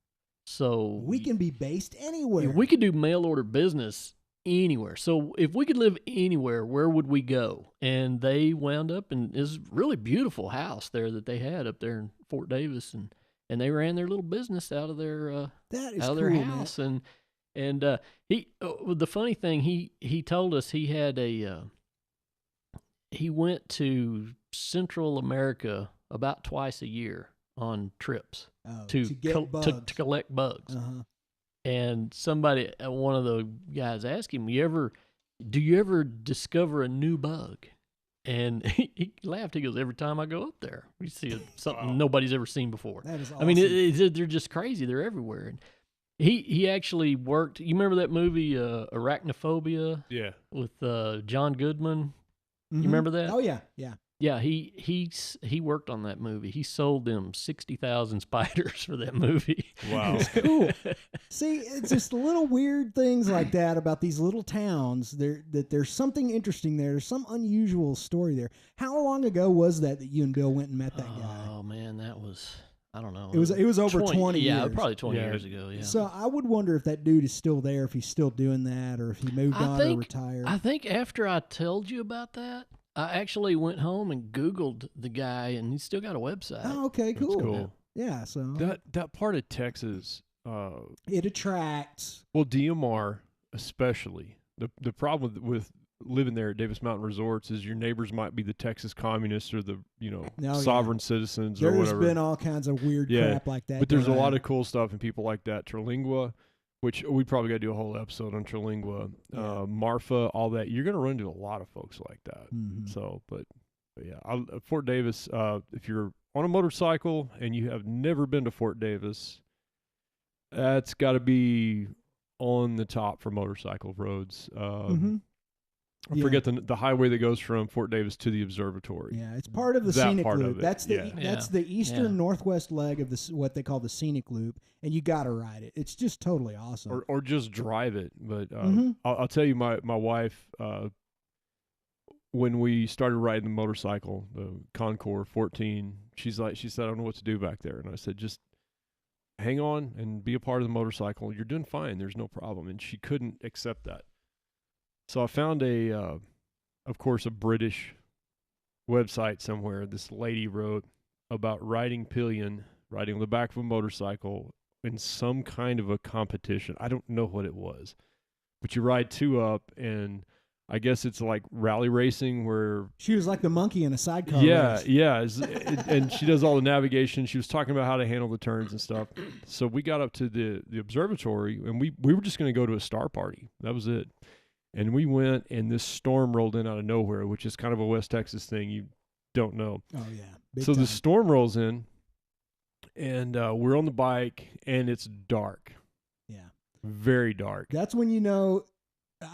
So we can be based anywhere. We could do mail order business anywhere. So if we could live anywhere, where would we go? And they wound up in this really beautiful house there that they had up there in Fort Davis, and they ran their little business out of their that is out of cool, their house. Man. And he the funny thing he told us he had he went to Central America about twice a year on trips to collect bugs. Uh-huh. And one of the guys asked him, do you ever discover a new bug? And he laughed. He goes, every time I go up there, we see something nobody's ever seen before. That is awesome. I mean, they're just crazy. They're everywhere. And he actually worked. You remember that movie, Arachnophobia? Yeah. With John Goodman. Mm-hmm. You remember that? Oh yeah, yeah. Yeah, he worked on that movie. He sold them 60,000 spiders for that movie. Wow. Cool. See, it's just little weird things like that about these little towns. There's something interesting there. There's some unusual story there. How long ago was that you and Bill went and met that guy? Oh man, that was, I don't know. It was over 20 years. Yeah, probably 20 years ago, yeah. So I would wonder if that dude is still there, if he's still doing that, or if he moved on or retired. I think after I told you about that, I actually went home and Googled the guy, and he's still got a website. Oh, okay, cool. That's cool. Yeah, so that part of Texas, it attracts. Well, DMR especially. The problem with living there at Davis Mountain Resorts is your neighbors might be the Texas communists or the sovereign citizens or whatever. There's been all kinds of weird crap like that. But there's a lot of cool stuff and people like that. Terlingua, which we probably got to do a whole episode on Terlingua, Marfa, all that. You're going to run into a lot of folks like that. Mm-hmm. So, but yeah, Fort Davis, if you're on a motorcycle and you have never been to Fort Davis, that's got to be on the top for motorcycle roads. I forget the highway that goes from Fort Davis to the observatory. Yeah, it's part of the scenic loop. That's the eastern northwest leg of what they call the scenic loop, and you got to ride it. It's just totally awesome. Or just drive it. But I'll tell you, my wife, when we started riding the motorcycle, the Concord 14, she said, I don't know what to do back there. And I said, just hang on and be a part of the motorcycle. You're doing fine. There's no problem. And she couldn't accept that. So I found of course, a British website somewhere. This lady wrote about riding pillion, riding on the back of a motorcycle in some kind of a competition. I don't know what it was, but you ride two up, and I guess it's like rally racing where she was like the monkey in a sidecar race. Yeah, and she does all the navigation. She was talking about how to handle the turns and stuff. So we got up to the observatory, and we were just going to go to a star party. That was it. And we went, and this storm rolled in out of nowhere, which is kind of a West Texas thing you don't know. Oh, yeah. So the storm rolls in, and we're on the bike, and it's dark. Yeah. Very dark. That's when you know,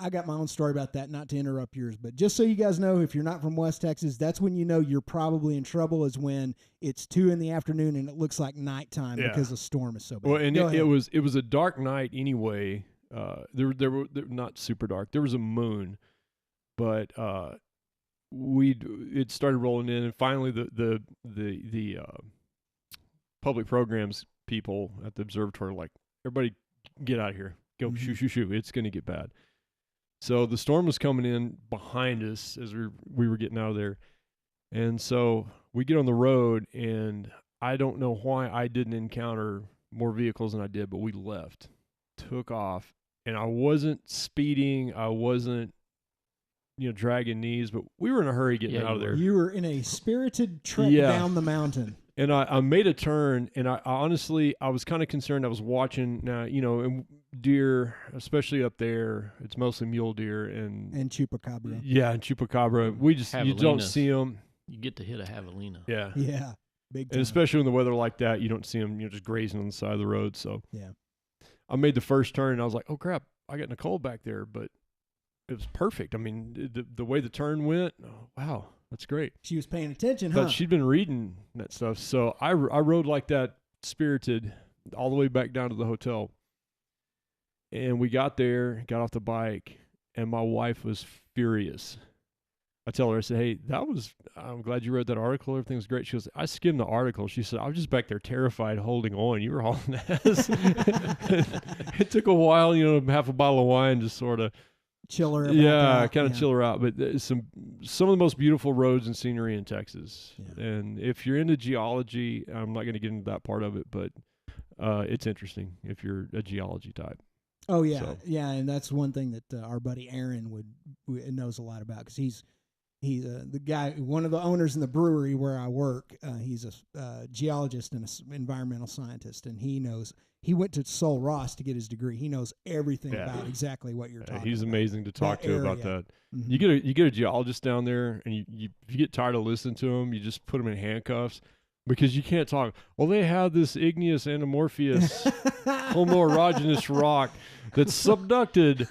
I got my own story about that, not to interrupt yours, but just so you guys know, if you're not from West Texas, that's when you know you're probably in trouble, is when it's 2 p.m. and it looks like nighttime because the storm is so bad. Well, and it was a dark night anyway. There were not super dark. There was a moon, but it started rolling in, and finally the public programs people at the observatory were like, everybody get out of here, go shoo, it's going to get bad. So the storm was coming in behind us as we were getting out of there, and so we get on the road, and I don't know why I didn't encounter more vehicles than I did, but we left. took off, and I wasn't speeding. I wasn't, dragging knees, but we were in a hurry getting out of there. You were in a spirited trek down the mountain. And I made a turn, and I honestly, I was kind of concerned. I was watching now, and deer, especially up there, it's mostly mule deer and chupacabra. Yeah, and chupacabra. You don't see them. You get to hit a javelina. Yeah. Yeah. Big time. And especially in the weather like that, you don't see them, just grazing on the side of the road. So yeah, I made the first turn, and I was like, oh, crap, I got Nicole back there. But it was perfect. I mean, the way the turn went, wow, that's great. She was paying attention, huh? But she'd been reading that stuff. So I rode like that, spirited, all the way back down to the hotel. And we got there, got off the bike, and my wife was furious. I tell her, I said, hey, I'm glad you read that article. Everything was great. She goes, I skimmed the article. She said, I was just back there terrified, holding on. You were hauling ass. It took a while, half a bottle of wine to sort of chill her out. Yeah, kind of chill her out. But some of the most beautiful roads and scenery in Texas. Yeah. And if you're into geology, I'm not going to get into that part of it, but it's interesting if you're a geology type. Oh, yeah. So. Yeah, and that's one thing that our buddy Aaron knows a lot about, because he's the guy, one of the owners in the brewery where I work. He's a geologist and an environmental scientist, and he went to Sol Ross to get his degree. He knows everything about exactly what you're talking about. He's amazing to talk to about that. Mm-hmm. You get a geologist down there, and if you get tired of listening to him, you just put him in handcuffs. Because you can't talk. Well, they have this igneous anamorphous homoerogenous rock that's subducted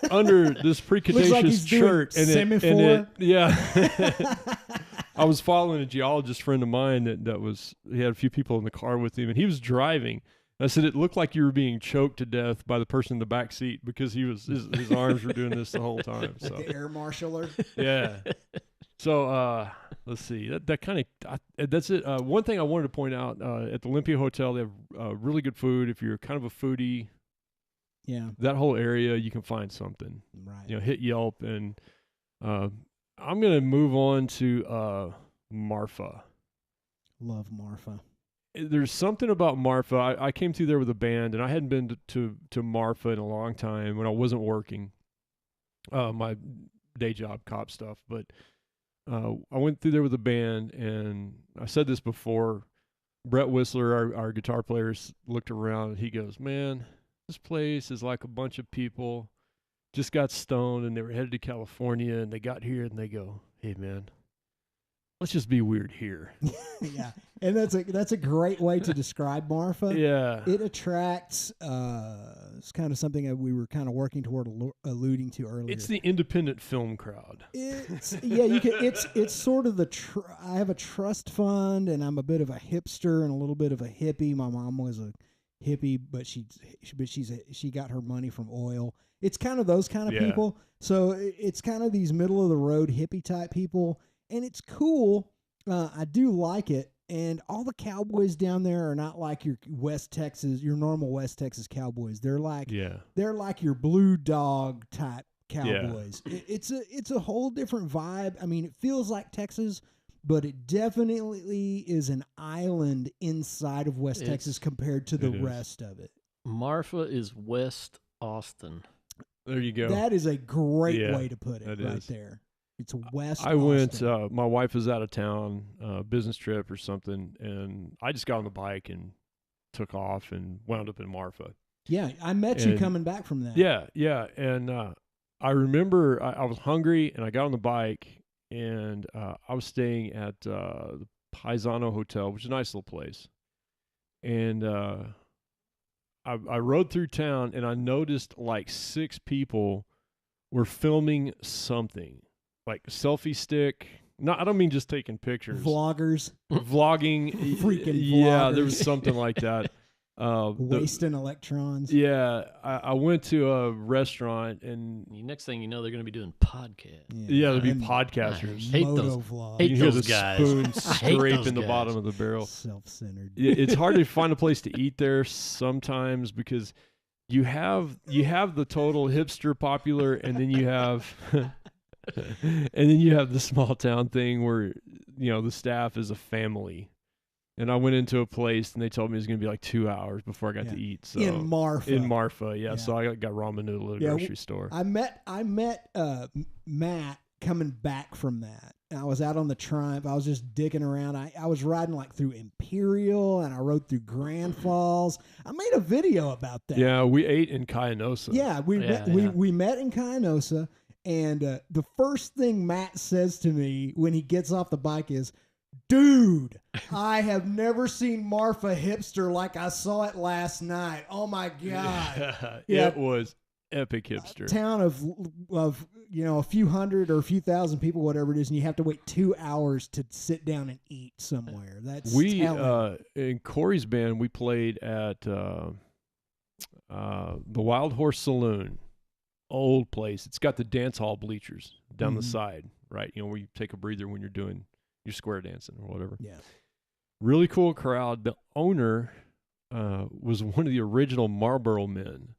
under this Precretaceous chert. I was following a geologist friend of mine he had a few people in the car with him, and he was driving. I said it looked like you were being choked to death by the person in the back seat, because his arms were doing this the whole time. So. Like the air marshaller. Yeah. So let's see. That kind of that's it. One thing I wanted to point out, at the Olympia Hotel, they have really good food. If you're kind of a foodie, that whole area, you can find something. Right. Hit Yelp, and I'm gonna move on to Marfa. Love Marfa. There's something about Marfa. I came through there with a band, and I hadn't been to Marfa in a long time when I wasn't working. My day job, cop stuff, but. I went through there with a band, and I said this before. Brett Whistler, our guitar player, looked around, and he goes, man, this place is like a bunch of people just got stoned, and they were headed to California, and they got here, and they go, hey, man, let's just be weird here. Yeah, and that's a great way to describe Marfa. Yeah. It attracts, it's kind of something that we were kind of working toward alluding to earlier. It's the independent film crowd. It's sort of I have a trust fund, and I'm a bit of a hipster and a little bit of a hippie. My mom was a hippie, but she got her money from oil. It's kind of those kind of people. So it's kind of these middle of the road hippie type people, and it's cool. I do like it. And all the cowboys down there are not like your normal West Texas cowboys. They're like your blue dog type cowboys. Yeah. It's a whole different vibe. I mean, it feels like Texas, but it definitely is an island inside of West Texas compared to the rest of it. Marfa is West Austin. There you go. That is a great way to put it right there. It's West I went, Austin. My wife was out of town, business trip or something, and I just got on the bike and took off and wound up in Marfa. Yeah, I met you coming back from that. Yeah. And I remember I was hungry, and I got on the bike, and I was staying at the Paisano Hotel, which is a nice little place. And I rode through town, and I noticed like 6 people were filming something. Like selfie stick. No, I don't mean just taking pictures. Vlogging. Freaking vloggers. Yeah, there was something like that. Wasting electrons. Yeah, I went to a restaurant, and next thing you know, they're going to be doing podcasts. Yeah, there'll be podcasters. I hate those guys. Spoon scraping the bottom of the barrel. Self-centered. It's hard to find a place to eat there sometimes, because you have the total hipster popular, and then you have the small town thing where the staff is a family. And I went into a place, and they told me it was going to be like 2 hours before I got Yeah. to eat. So In Marfa. In Marfa, Yeah. So I got ramen noodle at a grocery store. I met Matt coming back from that. I was out on the Triumph. I was just dicking around. I was riding like through Imperial, and I rode through Grand Falls. I made a video about that. Yeah, we ate in Cayenosa. Yeah, we met in Cayenosa, and the first thing Matt says to me when he gets off the bike is, "Dude, I have never seen Marfa hipster like I saw it last night. Oh my god!" It was epic hipster. A town of a few hundred or a few thousand people, whatever it is, and you have to wait 2 hours to sit down and eat somewhere. That's telling. In Corey's band, we played at the Wild Horse Saloon, old place. It's got the dance hall bleachers down the side, right? Where you take a breather when you're doing your square dancing or whatever. Yeah, really cool crowd. The owner was one of the original Marlboro men.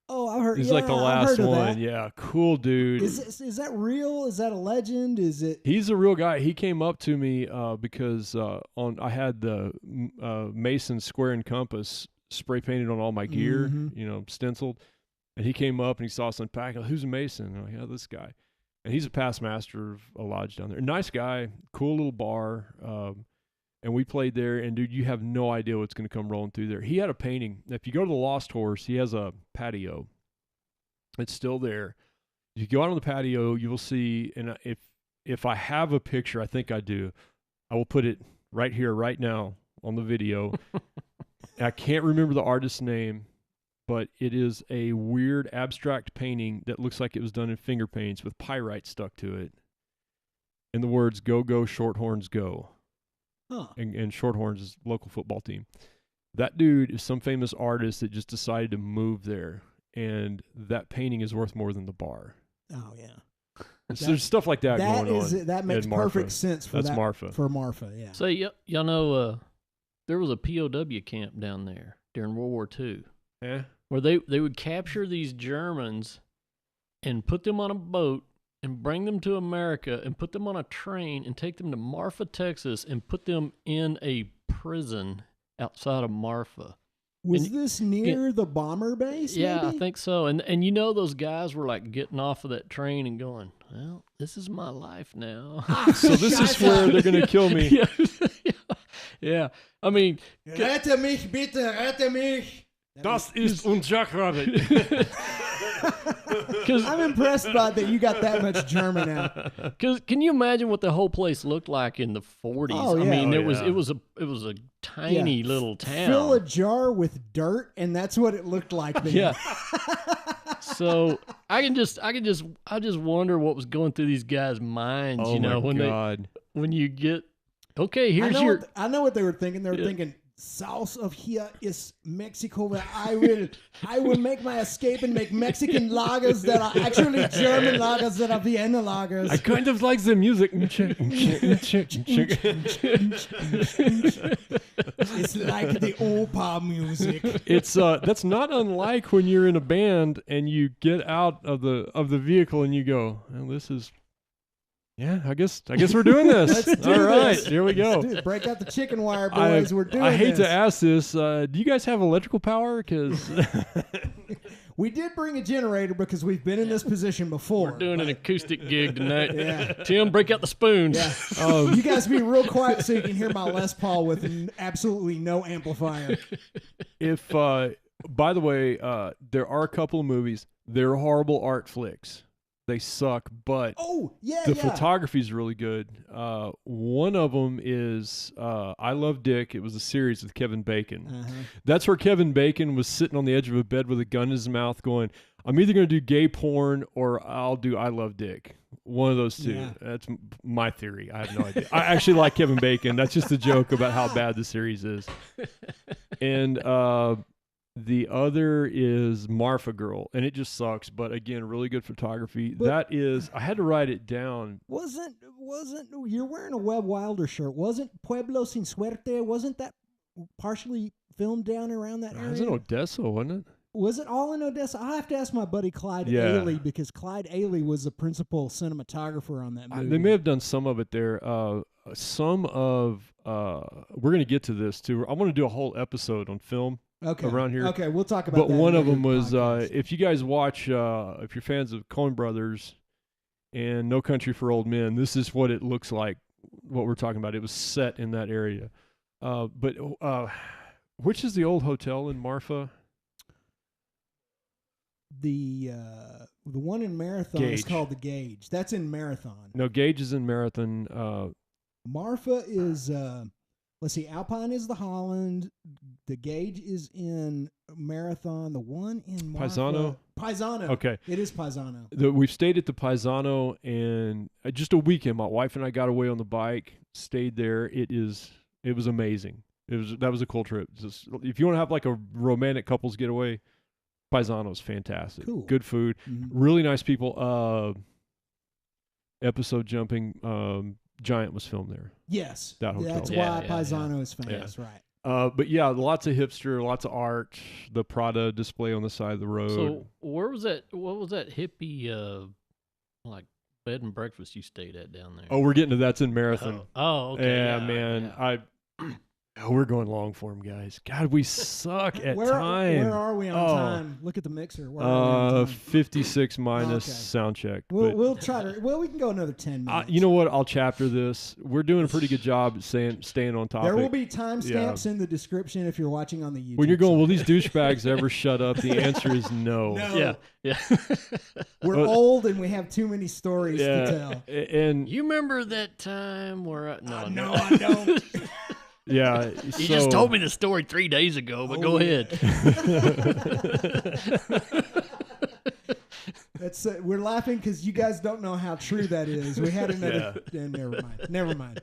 Oh, I heard. He's like the last one. Yeah, cool dude. Is that real? Is that a legend? Is it? He's a real guy. He came up to me because I had the Mason square and compass spray painted on all my gear, stenciled. And he came up and he saw us unpack. Who's a Mason? And I'm like, yeah, this guy. And he's a past master of a lodge down there. Nice guy, cool little bar. And we played there, and dude, you have no idea what's going to come rolling through there. He had a painting. If you go to the Lost Horse, he has a patio. It's still there. If you go out on the patio, you will see, and if I have a picture, I think I do, I will put it right here, right now on the video. I can't remember the artist's name, but it is a weird abstract painting that looks like it was done in finger paints with pyrite stuck to it. And the words, "Go, go, Shorthorns, go." Huh. And Shorthorns is a local football team. That dude is some famous artist that just decided to move there, and that painting is worth more than the bar. Oh yeah, there's stuff like that going on. That makes perfect sense for Marfa. For Marfa, yeah. So y'all know there was a POW camp down there during World War II. Yeah. Where they would capture these Germans and put them on a boat and bring them to America and put them on a train and take them to Marfa, Texas, and put them in a prison outside of Marfa. Was this near the bomber base? Yeah, maybe? I think so. And those guys were like getting off of that train and going, "Well, this is my life now." So this is where they're going to kill me. Yeah. I mean, rette mich bitte, rette mich. Das ist un Jackrabbit. I'm impressed by that you got that much German out. Because can you imagine what the whole place looked like in the 40s? Oh, yeah. I mean, it was a tiny little town. Fill a jar with dirt, and that's what it looked like then. Yeah. So I just wonder what was going through these guys' minds. Oh my God. When you get here's I know what they were thinking. They were thinking, south of here is Mexico, where I will make my escape and make Mexican lagers that are actually German lagers that are Vienna lagers. I kind of like the music. It's like the Opa music. It's that's not unlike when you're in a band and you get out of the vehicle and you go, well, this is. Yeah, I guess we're doing this. All right, here we go. Break out the chicken wire, boys. We're doing this. I hate to ask this. Do you guys have electrical power? Because we did bring a generator because we've been in this position before. We're doing an acoustic gig tonight. Yeah. Tim, break out the spoons. Yeah. You guys be real quiet so you can hear my Les Paul with absolutely no amplifier. If, by the way, there are a couple of movies. They're horrible art flicks. They suck, but the photography is really good. One of them is I Love Dick. It was a series with Kevin Bacon. Uh-huh. That's where Kevin Bacon was sitting on the edge of a bed with a gun in his mouth going, I'm either going to do gay porn or I'll do I Love Dick. One of those two. Yeah. That's my theory. I have no idea. I actually like Kevin Bacon. That's just a joke about how bad the series is. And the other is Marfa Girl, and it just sucks. But again, really good photography. But I had to write it down. Wasn't you're wearing a Webb Wilder shirt? Wasn't Pueblo Sin Suerte? Wasn't that partially filmed down around that area? It was in Odessa, wasn't it? Was it all in Odessa? I'll have to ask my buddy Clyde Yeah. Ailey, because Clyde Ailey was the principal cinematographer on that movie. They may have done some of it there. Some of we're gonna get to this too. I want to do a whole episode on film around here. Okay, we'll talk about But that. one in of them another was podcast. if you guys watch, if you're fans of Coen Brothers and No Country for Old Men, this is what it looks like. What we're talking about. It was set in that area. But which is the old hotel in Marfa? The one in Marathon is Gage. called the Gage. That's in Marathon. No, Gage is in Marathon. Marfa is let's see, Alpine is the Holland. The Gage is in Marathon. The one in Marfa, Paisano. Okay, it is Paisano. we've stayed at the Paisano, and just a weekend. My wife and I got away on the bike, stayed there. It was amazing. That was a cool trip. Just, if you want to have like a romantic couples getaway, Paisano's fantastic. Cool. Good food, really nice people. Episode jumping. Giant was filmed there. Yes, that hotel. That's why Paisano is famous, right? But yeah, lots of hipster, lots of art. The Prada display on the side of the road. So where was that? What was that hippie like bed and breakfast you stayed at down there? Oh, we're getting to that's in Marathon. Okay. Yeah, man. Yeah. We're going long for him, guys. God, we suck at time. Where are we on time? Look at the mixer. Where are we on time? 56 minus sound check. We'll try to. Well, we can go another 10 minutes. You know what? I'll chapter this. We're doing a pretty good job staying on topic. There will be timestamps in the description if you're watching on the YouTube. When you're going, side. will these douchebags ever shut up? The answer is no. No. Yeah. We're old and we have too many stories to tell. And you remember that time where no, I don't. Yeah, you just told me the story 3 days ago, but go ahead. That's we're laughing because you guys don't know how true that is. We had another. Never mind.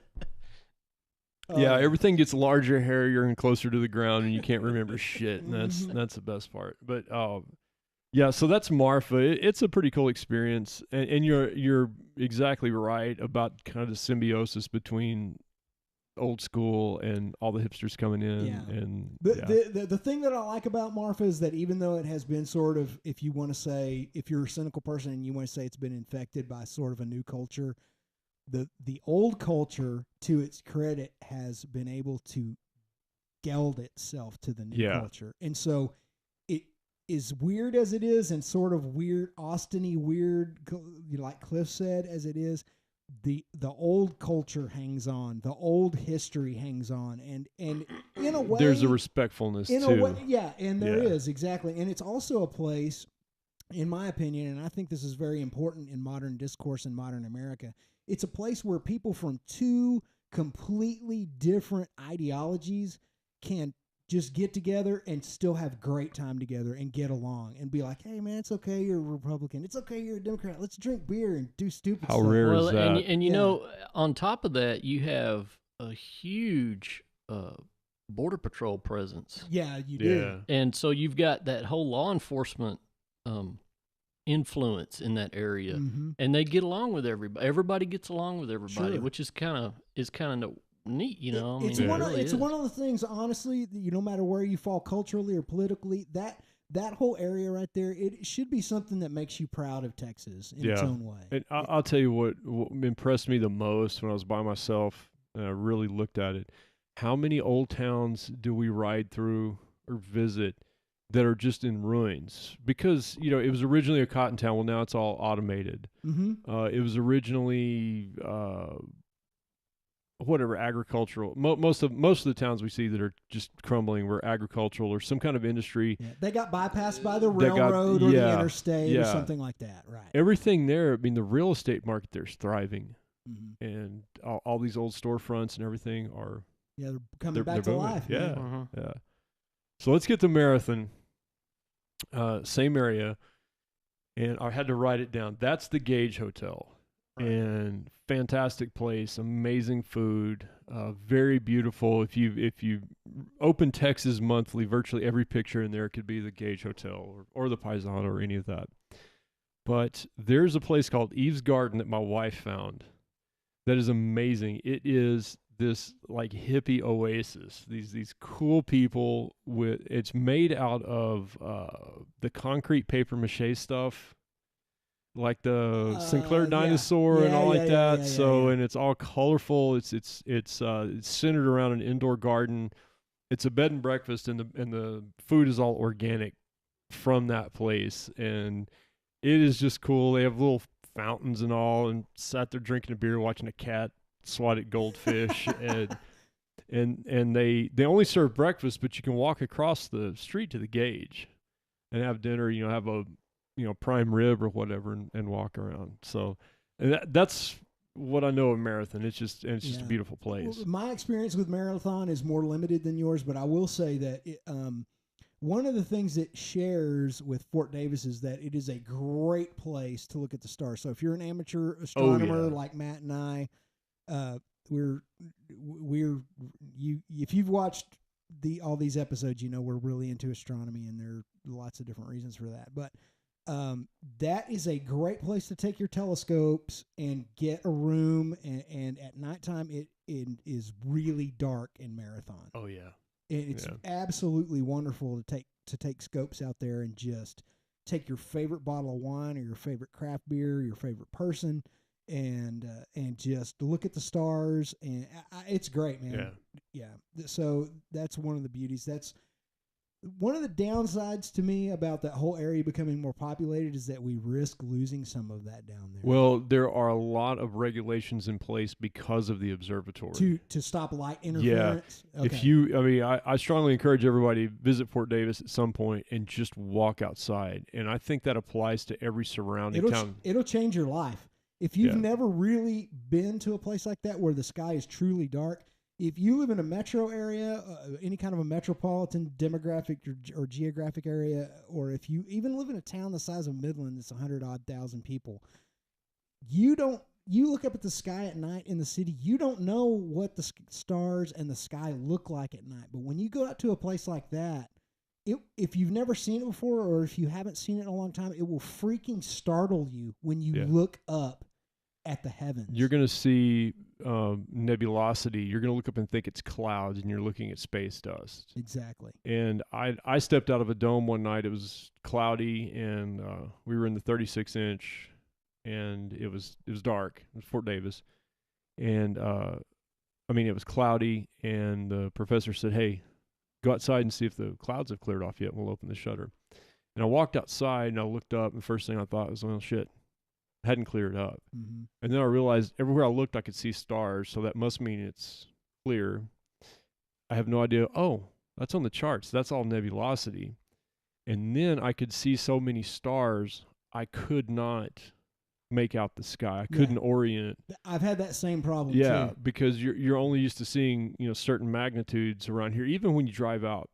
Yeah, everything gets larger, hairier, and closer to the ground, and you can't remember shit. And that's the best part. But yeah, so that's Marfa. It's a pretty cool experience, and you're exactly right about kind of the symbiosis between old school and all the hipsters coming in. And the thing that I like about Marfa is that even though it has been sort of, if you want to say, if you're a cynical person and you want to say it's been infected by sort of a new culture, the old culture, to its credit, has been able to geld itself to the new culture. And so it is weird as it is, and sort of weird, Austin-y weird, like Clif said, as it is, the old culture hangs on, the old history hangs on, and in a way there's a respectfulness in too. a way, and there is, exactly. And it's also a place, in my opinion, and I think this is very important in modern discourse in modern America, it's a place where people from two completely different ideologies can just get together and still have great time together and get along and be like, hey, man, it's okay you're a Republican. It's okay you're a Democrat. Let's drink beer and do stupid stuff. How rare is that? And you know, on top of that, you have a huge Border Patrol presence. Yeah, you do. And so you've got that whole law enforcement influence in that area. And they get along with everybody. Everybody gets along with everybody, which is kind of neat, you know. It's one of the things, honestly, no matter where you fall culturally or politically, that whole area right there, it should be something that makes you proud of Texas in its own way. And I'll tell you what impressed me the most when I was by myself and I really looked at it. How many old towns do we ride through or visit that are just in ruins? Because, you know, it was originally a cotton town. Well, now it's all automated. It was originally agricultural. Most of the towns we see that are just crumbling were agricultural or some kind of industry. Yeah. They got bypassed by the railroad or the interstate or something like that, right? Everything there, I mean, the real estate market there is thriving. And all these old storefronts and everything are... Yeah, they're coming back to life. Yeah, yeah. So let's get to Marathon. Same area. And I had to write it down. That's the Gage Hotel. And fantastic place, amazing food, very beautiful. If you open Texas Monthly, virtually every picture in there could be the Gage Hotel or the Paisano or any of that. But there's a place called Eve's Garden that my wife found that is amazing. It is this like hippie oasis. These cool people it's made out of the concrete paper mache stuff. like the Sinclair yeah. dinosaur and Yeah, all like yeah, that. yeah. And it's all colorful. It's centered around an indoor garden. It's a bed and breakfast, and the food is all organic from that place, and it is just cool. They have little fountains and all, and sat there drinking a beer, watching a cat swat at goldfish, and they only serve breakfast, but you can walk across the street to the Gauge and have dinner. Have a prime rib or whatever, and walk around. So, and that's what I know of Marathon. It's just a beautiful place. Well, my experience with Marathon is more limited than yours, but I will say that one of the things it shares with Fort Davis is that it is a great place to look at the stars. So if you're an amateur astronomer like Matt and I, if you've watched all these episodes, we're really into astronomy, and there are lots of different reasons for that. But that is a great place to take your telescopes and get a room. And at nighttime, it is really dark in Marathon. Oh yeah. It's absolutely wonderful to take scopes out there and just take your favorite bottle of wine or your favorite craft beer, your favorite person, and just look at the stars. And it's great, man. Yeah. So that's one of the beauties. That's one of the downsides to me about that whole area becoming more populated is that we risk losing some of that down there. Well, there are a lot of regulations in place because of the observatory to stop light interference. Yeah, okay. I strongly encourage everybody to visit Fort Davis at some point and just walk outside. And I think that applies to every surrounding town. It'll change your life if you've never really been to a place like that where the sky is truly dark. If you live in a metro area, any kind of a metropolitan demographic or geographic area, or if you even live in a town the size of Midland that's 100,000 people, you look up at the sky at night in the city, you don't know what the stars and the sky look like at night. But when you go out to a place like that, if you've never seen it before, or if you haven't seen it in a long time, it will freaking startle you when you look up at the heavens. You're going to see nebulosity. You're going to look up and think it's clouds, and you're looking at space dust. Exactly. And I stepped out of a dome one night. It was cloudy, and we were in the 36-inch, and it was dark. It was Fort Davis, and it was cloudy. And the professor said, "Hey, go outside and see if the clouds have cleared off yet. We'll open the shutter." And I walked outside, and I looked up, and the first thing I thought was, "Oh shit." Hadn't cleared up. Mm-hmm. And then I realized everywhere I looked, I could see stars, so that must mean it's clear. I have no idea. Oh, that's on the charts. That's all nebulosity. And then I could see so many stars, I could not make out the sky. I couldn't orient. I've had that same problem too. Because you're only used to seeing, certain magnitudes around here. Even when you drive out,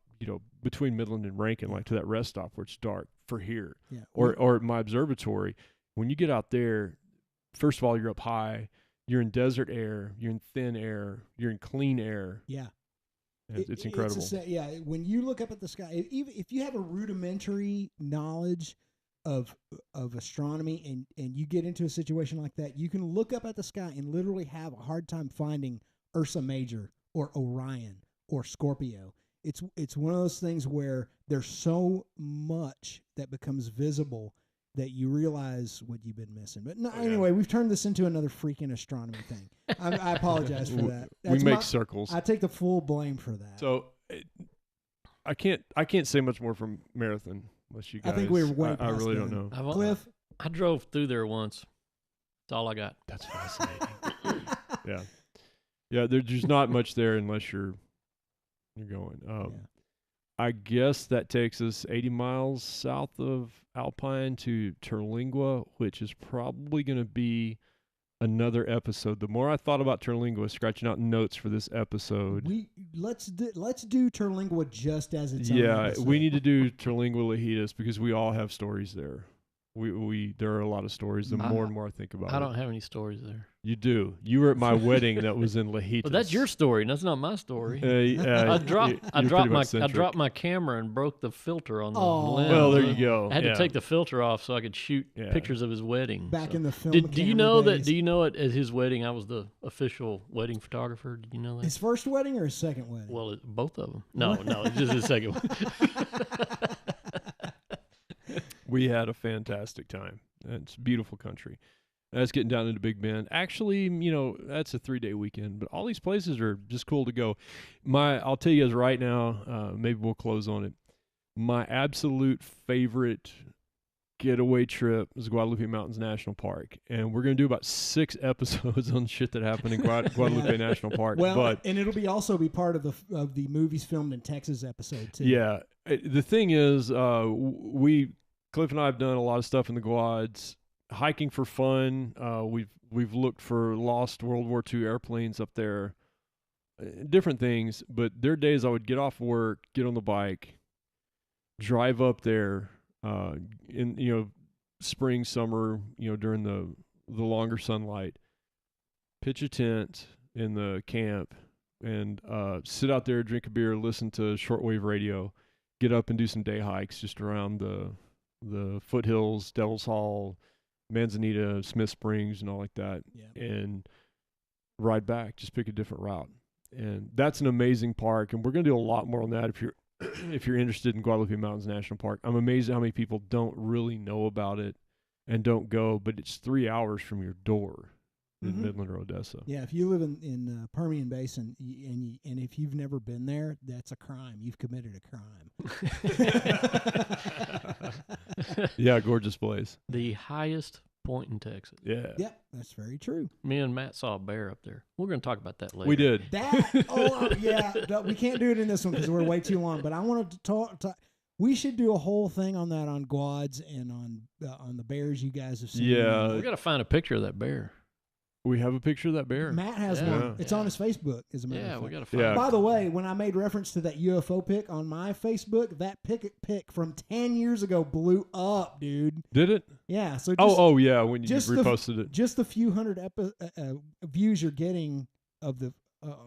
between Midland and Rankin, like to that rest stop where it's dark for here. Yeah. Or at my observatory. When you get out there, first of all, you're up high. You're in desert air. You're in thin air. You're in clean air. Yeah. It's incredible. When you look up at the sky, even if you have a rudimentary knowledge of astronomy and you get into a situation like that, you can look up at the sky and literally have a hard time finding Ursa Major or Orion or Scorpio. It's one of those things where there's so much that becomes visible that you realize what you've been missing. But anyway, we've turned this into another freaking astronomy thing. I apologize for that. We make circles. I take the full blame for that. So I can't say much more from Marathon unless you guys. I think we're way past I really don't know. Cliff? I drove through there once. That's all I got. That's fascinating. Yeah. There's not much there unless you're going. I guess that takes us 80 miles south of Alpine to Terlingua, which is probably going to be another episode. The more I thought about Terlingua, scratching out notes for this episode. Let's do Terlingua just as it's own episode. We need to do Terlingua Lajitas because we all have stories there. There are a lot of stories. The more and more I think about it. I don't have any stories there. You do. You were at my wedding that was in Lajitas. Well, that's your story. That's not my story. I dropped my camera and broke the filter on the lens. Well, there you go. I had to take the filter off so I could shoot pictures of his wedding. Back in the film. Do you know that? Do you know at his wedding I was the official wedding photographer? Did you know that? His first wedding or his second wedding? Well, both of them. No, it's just his second one. We had a fantastic time. It's beautiful country. That's getting down into Big Bend. Actually, you know, that's a 3-day weekend, but all these places are just cool to go. I'll tell you guys right now, maybe we'll close on it. My absolute favorite getaway trip is Guadalupe Mountains National Park, and we're going to do about 6 episodes on shit that happened in Guadalupe National Park. Well, and it'll also be part of the movies filmed in Texas episode too. Yeah, the thing is, Cliff and I have done a lot of stuff in the Guads, hiking for fun. We've looked for lost World War II airplanes up there, different things. But there are days I would get off work, get on the bike, drive up there, in spring, summer, during the longer sunlight, pitch a tent in the camp, and sit out there, drink a beer, listen to shortwave radio, get up and do some day hikes just around the foothills, Devil's Hall, Manzanita, Smith Springs, and all like that, and ride back. Just pick a different route, and that's an amazing park. And we're gonna do a lot more on that if you're interested in Guadalupe Mountains National Park. I'm amazed at how many people don't really know about it and don't go, but it's 3 hours from your door in Midland or Odessa. Yeah, if you live in Permian Basin and if you've never been there, that's a crime. You've committed a crime. Yeah, gorgeous place. The highest point in Texas. Yeah. Yeah, that's very true. Me and Matt saw a bear up there. We're going to talk about that later. We did. We can't do it in this one because we're way too long. But I wanted to talk. We should do a whole thing on that on Guads and on the bears you guys have seen. Yeah. We got to find a picture of that bear. We have a picture of that bear. Matt has one. It's on his Facebook, as a matter of fact. We got to find it. By the way, when I made reference to that UFO pic on my Facebook, that pic from 10 years ago blew up, dude. Did it? Yeah. So yeah, when you reposted it. Just the few hundred views you're getting of the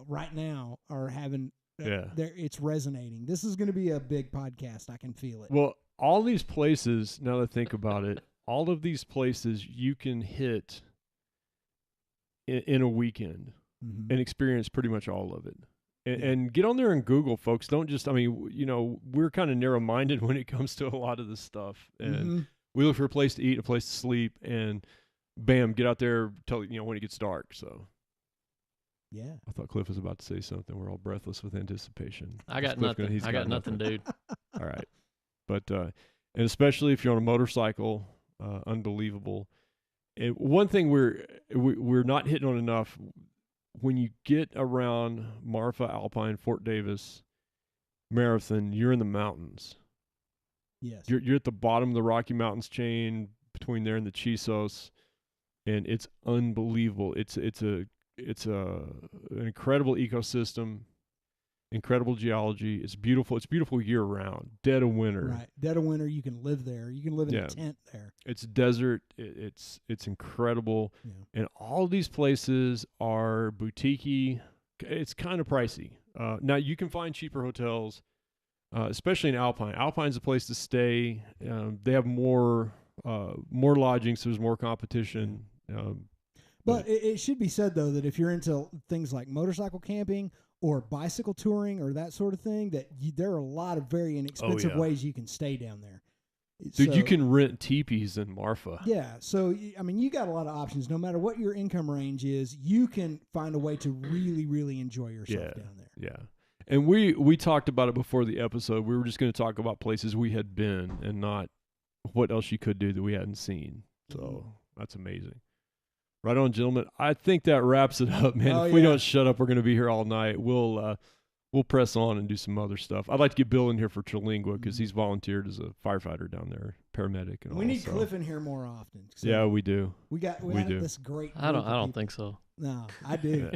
right now are having. It's resonating. This is going to be a big podcast. I can feel it. Well, all these places, now that I think about it, all of these places you can hit in a weekend and experience pretty much all of it. And get on there and Google, folks. Don't just, we're kind of narrow-minded when it comes to a lot of this stuff. And we look for a place to eat, a place to sleep, and bam, get out there till, when it gets dark. So, yeah. I thought Cliff was about to say something. We're all breathless with anticipation. I got nothing. I got nothing, dude. All right. But, and especially if you're on a motorcycle, unbelievable. And one thing we're not hitting on enough, when you get around Marfa, Alpine, Fort Davis, Marathon, you're in the mountains. Yes. You're at the bottom of the Rocky Mountains chain between there and the Chisos, and it's unbelievable. It's an incredible ecosystem, incredible geology. It's beautiful. It's beautiful year round. Dead of winter. Right. Dead of winter, you can live there. You can live in a tent there. It's desert. It's incredible. Yeah. And all these places are boutique-y. It's kind of pricey. Now, you can find cheaper hotels, especially in Alpine. Alpine's a place to stay. They have more lodging, so there's more competition. But it should be said, though, that if you're into things like motorcycle camping or bicycle touring or that sort of thing, that there are a lot of very inexpensive ways you can stay down there. Dude, you can rent teepees in Marfa. Yeah. So, you got a lot of options. No matter what your income range is, you can find a way to really, really enjoy yourself down there. Yeah. And we talked about it before the episode. We were just going to talk about places we had been and not what else you could do that we hadn't seen. So that's amazing. Right on, gentlemen. I think that wraps it up, man. If we don't shut up, we're going to be here all night. We'll press on and do some other stuff. I'd like to get Bill in here for Terlingua because he's volunteered as a firefighter down there, paramedic, and all. We need Cliff in here more often. So yeah, we do. We got this great. I don't think so. No, I do.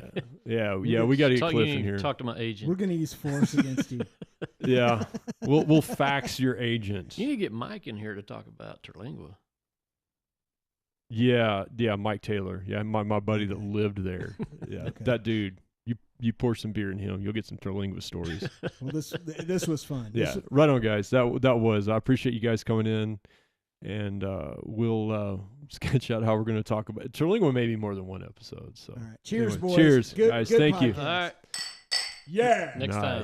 Yeah. We got to get Cliff in here. Talk to my agent. We're going to use force against you. Yeah, we'll fax your agent. You need to get Mike in here to talk about Terlingua. Yeah, Mike Taylor. Yeah, my buddy that lived there. Yeah, that dude. You pour some beer in him, you'll get some Terlingua stories. Well, this was fun. Yeah, right on, guys. That was. I appreciate you guys coming in, and we'll sketch out how we're going to talk about Terlingua. Maybe more than one episode. So, all right. Cheers, anyway, boys. Cheers, good, guys. Good Thank podcast. you. All right. Yeah. Next time.